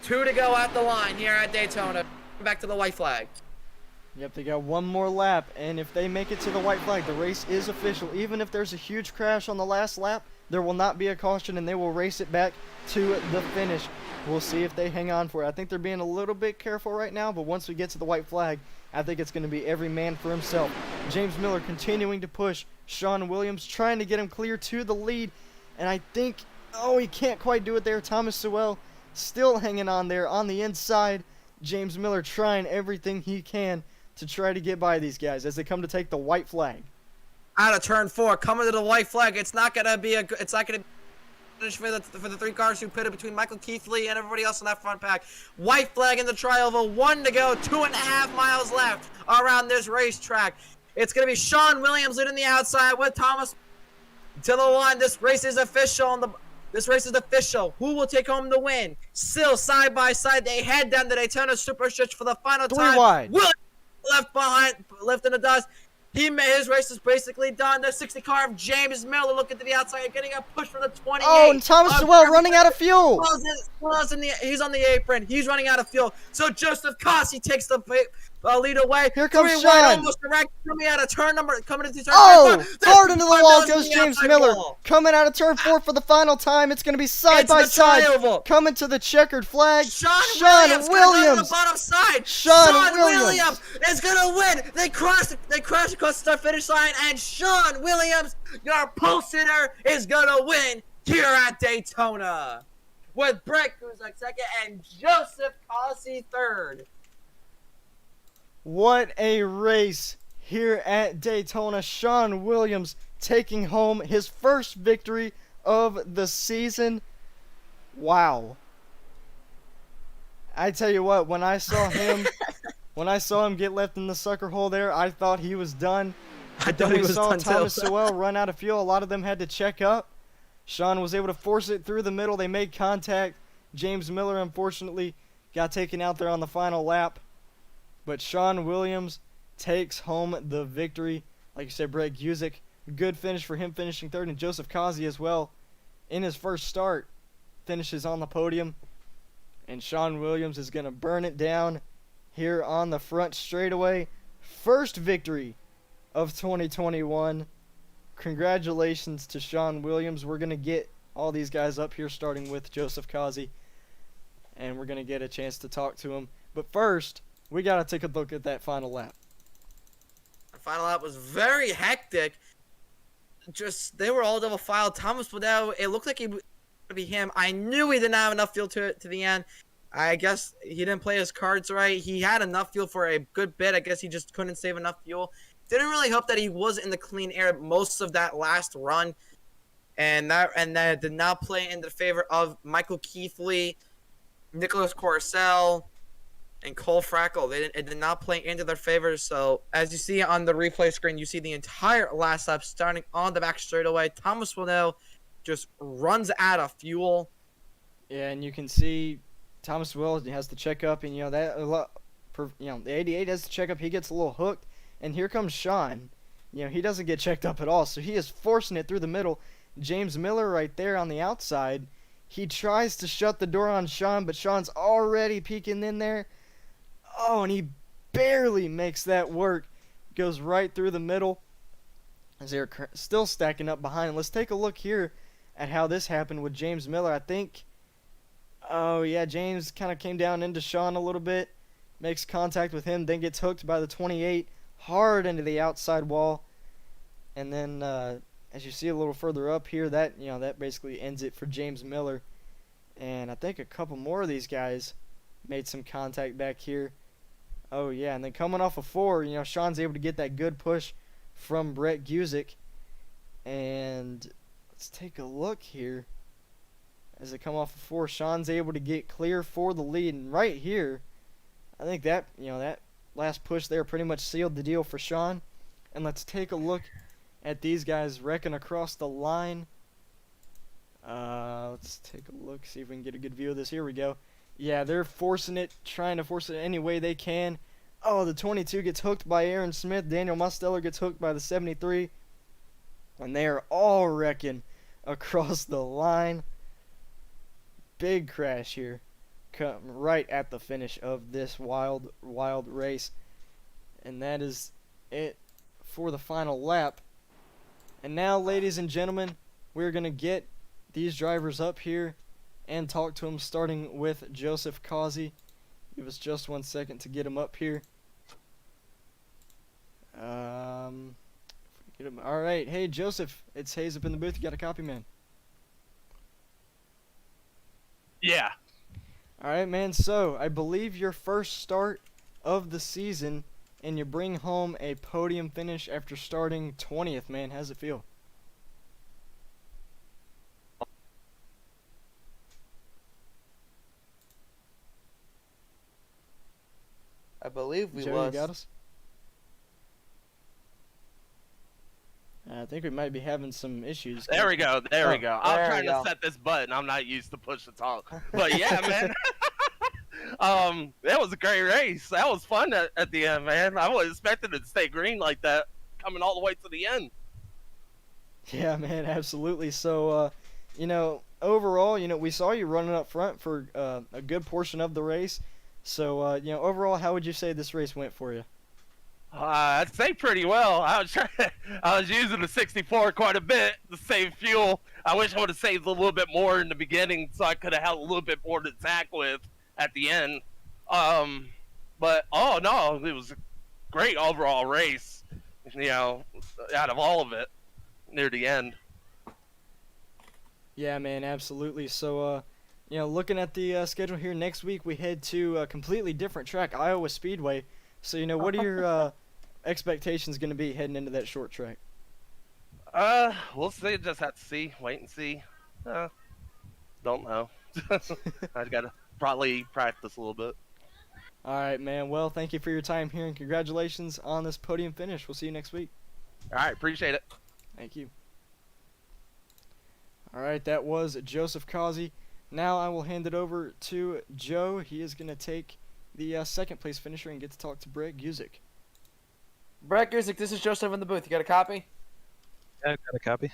2 to go at the line here at Daytona. Back to the white flag. Yep, they got one more lap, and if they make it to the white flag, the race is official. Even if there's a huge crash on the last lap, there will not be a caution, and they will race it back to the finish. We'll see if they hang on for it. I think they're being a little bit careful right now, but once we get to the white flag, I think it's going to be every man for himself. James Miller continuing to push Sean Williams, trying to get him clear to the lead, and I think, oh, he can't quite do it there. Thomas Sewell still hanging on there on the inside. James Miller trying everything he can to try to get by these guys as they come to take the white flag. Out of turn 4, coming to the white flag. It's not gonna be finish for the 3 cars who pitted between Michael Keithley and everybody else in that front pack. White flag in the tri-oval, 1 to go, 2.5 miles left around this racetrack. It's gonna be Sean Williams leading the outside with Thomas to the line. This race is official. This race is official. Who will take home the win? Still side by side, they head down the Daytona Super Stretch for the final 3 time. wide. Williams left in the dust. His race is basically done. The 60 car of James Miller looking to the outside, getting a push from the 28. Oh, and Thomas Sewell running out of fuel. He's on the apron. He's running out of fuel. So Joseph Cossey takes the lead away. Here comes 3 Sean. wide, almost direct, coming into turn 4. Oh, hard into the wall That's goes the James outside Miller. wall. Coming out of turn 4 for the final time. It's going to be side It's by the side. tri-oval. Coming to the checkered flag. Sean Williams on the bottom side. Sean Williams is gonna win. They crash across the start finish line, and Sean Williams, your pole sitter, is gonna win here at Daytona with Brett Guzak second and Joseph Cossey third. What a race here at Daytona. Sean Williams taking home his first victory of the season. Wow. I tell you what, when I saw him get left in the sucker hole there, I thought he was done. But then we saw Thomas Sewell run out of fuel. A lot of them had to check up. Sean was able to force it through the middle. They made contact. James Miller, unfortunately, got taken out there on the final lap. But Sean Williams takes home the victory. Like you said, Brett Guzik, good finish for him, finishing third. And Joseph Cossey as well, in his first start, finishes on the podium. And Sean Williams is going to burn it down here on the front straightaway. First victory of 2021. Congratulations to Sean Williams. We're going to get all these guys up here, starting with Joseph Cossey. And we're going to get a chance to talk to him. But first, we got to take a look at that final lap. The final lap was very hectic. They were all double file. Thomas Waddell, it looked like he would be him. I knew he didn't have enough fuel to the end. I guess he didn't play his cards right. He had enough fuel for a good bit. I guess he just couldn't save enough fuel. Didn't really hope that he was in the clean air most of that last run. And that did not play in the favor of Michael Keithley, Nicholas Corcel, and Cole Frackle. It did not play into their favor. So as you see on the replay screen, you see the entire last lap starting on the back straightaway. Thomas Waddell just runs out of fuel. Yeah, and you can see Thomas Wells has to check up, and the 88 has to check up. He gets a little hooked, and here comes Sean. He doesn't get checked up at all, so he is forcing it through the middle. James Miller right there on the outside. He tries to shut the door on Sean, but Sean's already peeking in there. Oh, and he barely makes that work. Goes right through the middle as they're still stacking up behind. Let's take a look here at how this happened with James Miller. I think, oh yeah, James kind of came down into Sean a little bit, makes contact with him, then gets hooked by the 28 hard into the outside wall. And then as you see a little further up here, that basically ends it for James Miller. And I think a couple more of these guys made some contact back here. Oh yeah, and then coming off of 4, Sean's able to get that good push from Brett Guzik. And let's take a look here. as they come off of 4. Sean's able to get clear for the lead, and right here, I think that that last push there pretty much sealed the deal for Sean. And let's take a look at these guys wrecking across the line. Let's take a look, see if we can get a good view of this. Here we go. Yeah, they're forcing it, trying to force it any way they can. Oh, the 22 gets hooked by Aaron Smith. Daniel Musteller gets hooked by the 73. And they are all wrecking across the line. Big crash here. Come right at the finish of this wild race. And that is it for the final lap. And now, ladies and gentlemen, we're going to get these drivers up here and talk to them, starting with Joseph Causey. Give us just 1 second to get him up here. All right. Hey, Joseph, it's Hayes up in the booth. You got a copy, man? Yeah. All right, man. So, I believe your first start of the season, and you bring home a podium finish after starting 20th, man. How's it feel? I believe we Joe, lost. you got us? I think we might be having some issues. There we go. There we Oh, go. I'm there we trying to go. set this button. I'm not used to push the talk. But yeah, man. That was a great race. That was fun at the end, man. I wasn't expecting it to stay green like that, coming all the way to the end. Yeah, man, absolutely. So, overall, we saw you running up front for a good portion of the race. So, overall, how would you say this race went for you? I'd say pretty well. I was using the 64 quite a bit to save fuel. I wish I would have saved a little bit more in the beginning, so I could have had a little bit more to attack with at the end. But oh no, it was a great overall race. Out of all of it, near the end. Yeah, man, absolutely. So, looking at the schedule here, next week we head to a completely different track, Iowa Speedway. So, what are your expectations going to be heading into that short track? We'll see. Just have to see. Wait and see. Don't know. I gotta probably practice a little bit. All right, man. Well, thank you for your time here, and congratulations on this podium finish. We'll see you next week. All right, appreciate it. Thank you. All right, that was Joseph Causey. Now I will hand it over to Joe. He is going to take the second place finisher and get to talk to Brett Guzik. Brett Guzik, this is Joseph in the booth. You got a copy? Yeah, I got a copy.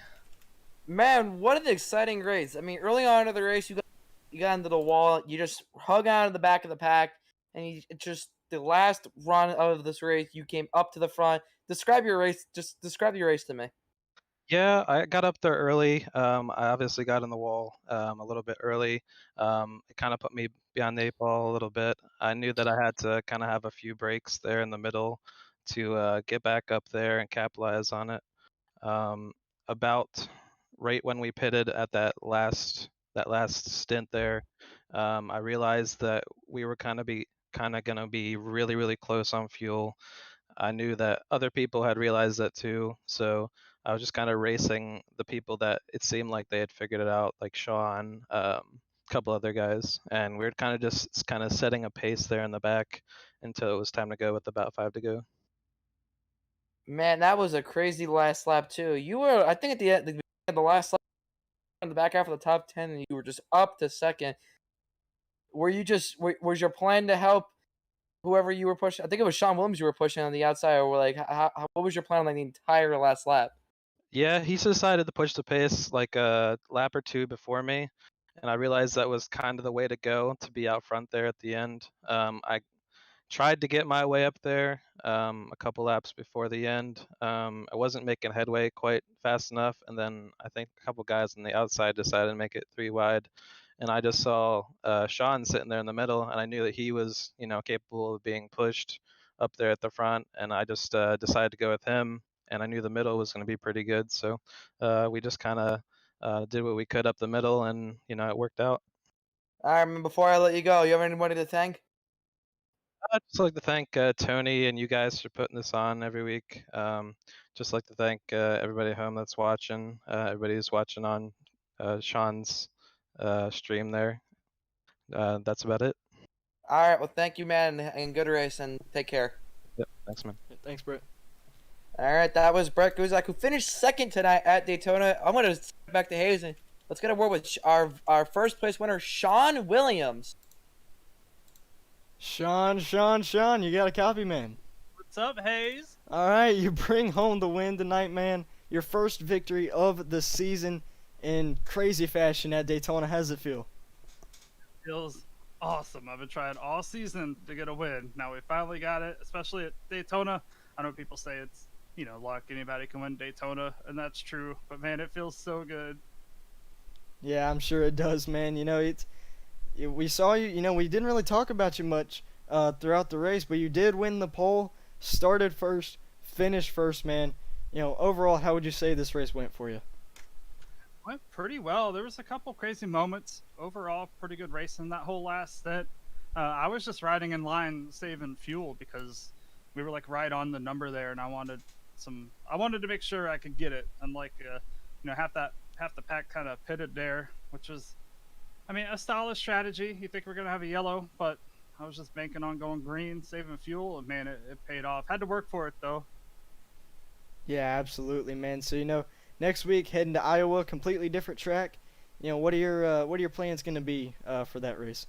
Man, what an exciting race. I mean, early on in the race, you got into the wall. You just hung out in the back of the pack. And the last run of this race, you came up to the front. Describe your race. Just describe your race to me. Yeah, I got up there early. I obviously got in the wall a little bit early. It kind of put me behind the eight ball a little bit. I knew that I had to kind of have a few breaks there in the middle to get back up there and capitalize on it. About right when we pitted at that last stint there, I realized that we were kind of gonna be really, really close on fuel. I knew that other people had realized that too, so I was just kind of racing the people that it seemed like they had figured it out, like Sean, a couple other guys, and we were kind of just kind of setting a pace there in the back until it was time to go with about 5 to go. Man, that was a crazy last lap too. You were, I think, at the end of the last lap, in the back half of the top 10, and you were just up to second. Was your plan to help whoever you were pushing? I think it was Sean Williams you were pushing on the outside, or what was your plan on like the entire last lap? Yeah, he decided to push the pace like a lap or two before me, and I realized that was kind of the way to go, to be out front there at the end. I tried to get my way up there a couple laps before the end. I wasn't making headway quite fast enough, and then I think a couple guys on the outside decided to make it 3 wide, and I just saw Sean sitting there in the middle, and I knew that he was, capable of being pushed up there at the front, and I just decided to go with him, and I knew the middle was going to be pretty good, so we just kind of did what we could up the middle, and it worked out. All right, before I let you go, you have anybody to thank? I'd just like to thank Tony and you guys for putting this on every week. Just like to thank everybody at home that's watching, everybody who's watching on Sean's stream there. That's about it. All right. Well, thank you, man, and good race, and take care. Yep. Thanks, man. Yeah, thanks, Brett. All right, that was Brett Guzak, who finished second tonight at Daytona. I'm going to step back to Hayes, and let's get a word with our first place winner, Sean Williams. Sean, you got a copy, man. What's up, Hayes? All right, you bring home the win tonight, man. Your first victory of the season in crazy fashion at Daytona. How does it feel? Feels awesome. I've been trying all season to get a win. Now we finally got it, especially at Daytona. I know people say it's, luck. Anybody can win Daytona, and that's true. But, man, it feels so good. Yeah, I'm sure it does, man. We saw you. We didn't really talk about you much throughout the race, but you did win the pole, started first, finished first, man. Overall, how would you say this race went for you? Went pretty well. There was a couple crazy moments. Overall, pretty good racing that whole last stint. I was just riding in line saving fuel because we were like right on the number there, and I wanted to make sure I could get it. And half the pack kind of pitted there, which was, a stylish strategy. You think we're gonna have a yellow, but I was just banking on going green, saving fuel, and man, it paid off. Had to work for it though. Yeah, absolutely, man. So next week heading to Iowa, completely different track. What are your plans gonna be for that race?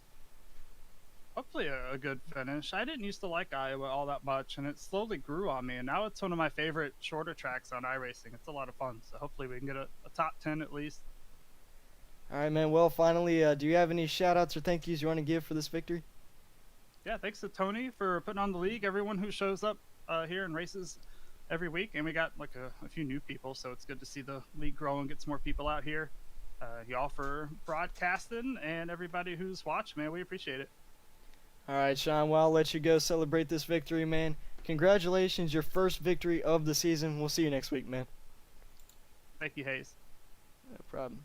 Hopefully a good finish. I didn't used to like Iowa all that much, and it slowly grew on me, and now it's one of my favorite shorter tracks on iRacing. It's a lot of fun, so hopefully we can get a top 10 at least. All right, man. Well, finally, do you have any shout-outs or thank yous you want to give for this victory? Yeah, thanks to Tony for putting on the league, everyone who shows up here and races every week, and we got like a few new people, so it's good to see the league grow and get some more people out here. Y'all for broadcasting, and everybody who's watched, man, we appreciate it. All right, Sean, well, I'll let you go celebrate this victory, man. Congratulations, your first victory of the season. We'll see you next week, man. Thank you, Hayes. No problem.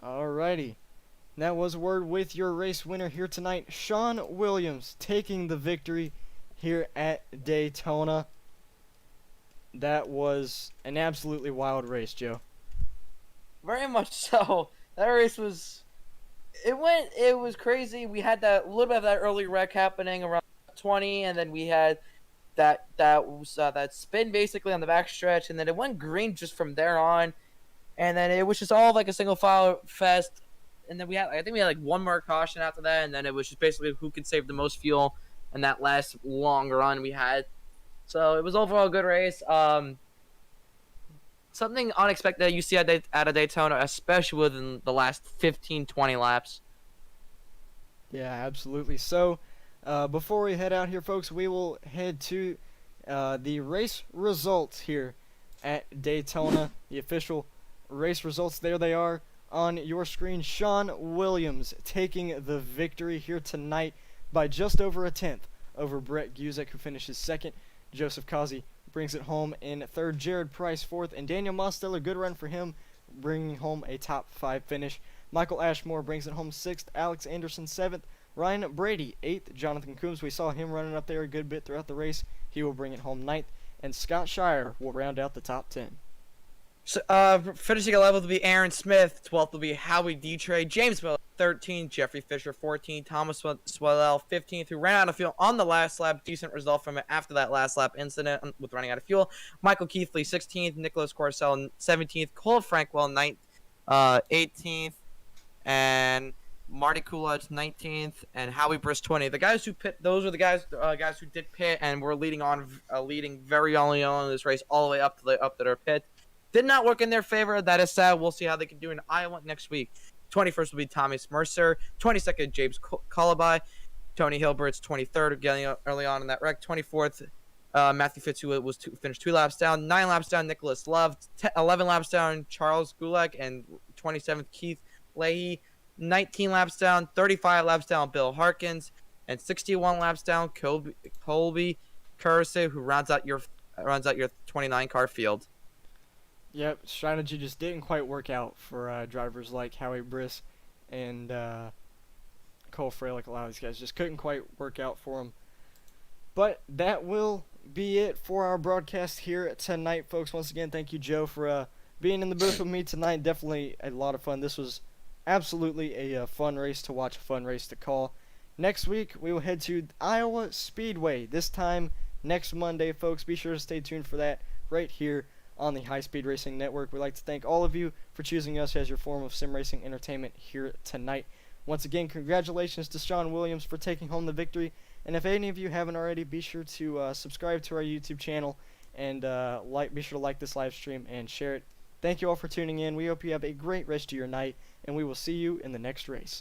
All righty. That was a word with your race winner here tonight, Sean Williams, taking the victory here at Daytona. That was an absolutely wild race, Joe. Very much so. That race was... It was crazy. We had that little bit of that early wreck happening around 20, and then we had that spin basically on the backstretch, and then it went green just from there on, and then it was just all like a single file fest. And then I think we had like one more caution after that, and then it was just basically who could save the most fuel in that last long run we had. So it was overall a good race. Something unexpected that you see at a Daytona, especially within the last 15-20 laps. Yeah, absolutely. So, before we head out here, folks, we will head to the race results here at Daytona. The official race results, there they are on your screen. Sean Williams taking the victory here tonight by just over a tenth over Brett Guzek, who finishes second. Joseph Kazi brings it home in third. Jared Price fourth, and Daniel Mosteller, good run for him, bringing home a top 5 finish. Michael Ashmore brings it home sixth. Alex Anderson seventh. Ryan Brady eighth. Jonathan Coombs, we saw him running up there a good bit throughout the race. He will bring it home ninth, and Scott Shire will round out the top 10. So, finishing 11th will be Aaron Smith. 12th will be Howie Dtre. James Miller, 13th. Jeffrey Fisher, 14th. Thomas Swellell, 15th, who ran out of fuel on the last lap. Decent result from it after that last lap incident with running out of fuel. Michael Keithley, 16th. Nicholas Corcel, 17th. Cole Frankwell, 18th. And Marty Coolidge, 19th. And Howie Briss, 20th. The guys who pit, those are the guys who did pit and were leading very early on in this race all the way up to their pit. Did not work in their favor. That is sad. We'll see how they can do in Iowa next week. 21st will be Thomas Mercer. 22nd, James Colaby. Tony Hilbert's 23rd, getting early on in that wreck. 24th, Matthew Fitz, who finished 2 laps down. 9 laps down, Nicholas Love. 11 laps down, Charles Gulak. And 27th, Keith Leahy. 19 laps down, 35 laps down, Bill Harkins. And 61 laps down, Colby Curse, who rounds out your 29-car field. Yep, strategy just didn't quite work out for drivers like Howie Briss and Cole Fralick. A lot of these guys just couldn't quite work out for them. But that will be it for our broadcast here tonight, folks. Once again, thank you, Joe, for being in the booth with me tonight. Definitely a lot of fun. This was absolutely a fun race to watch, a fun race to call. Next week, we will head to Iowa Speedway. This time next Monday, folks. Be sure to stay tuned for that right here on the High Speed Racing Network. We'd like to thank all of you for choosing us as your form of sim racing entertainment here tonight. Once again, congratulations to Sean Williams for taking home the victory. And if any of you haven't already, be sure to subscribe to our YouTube channel and be sure to like this live stream and share it. Thank you all for tuning in. We hope you have a great rest of your night, and we will see you in the next race.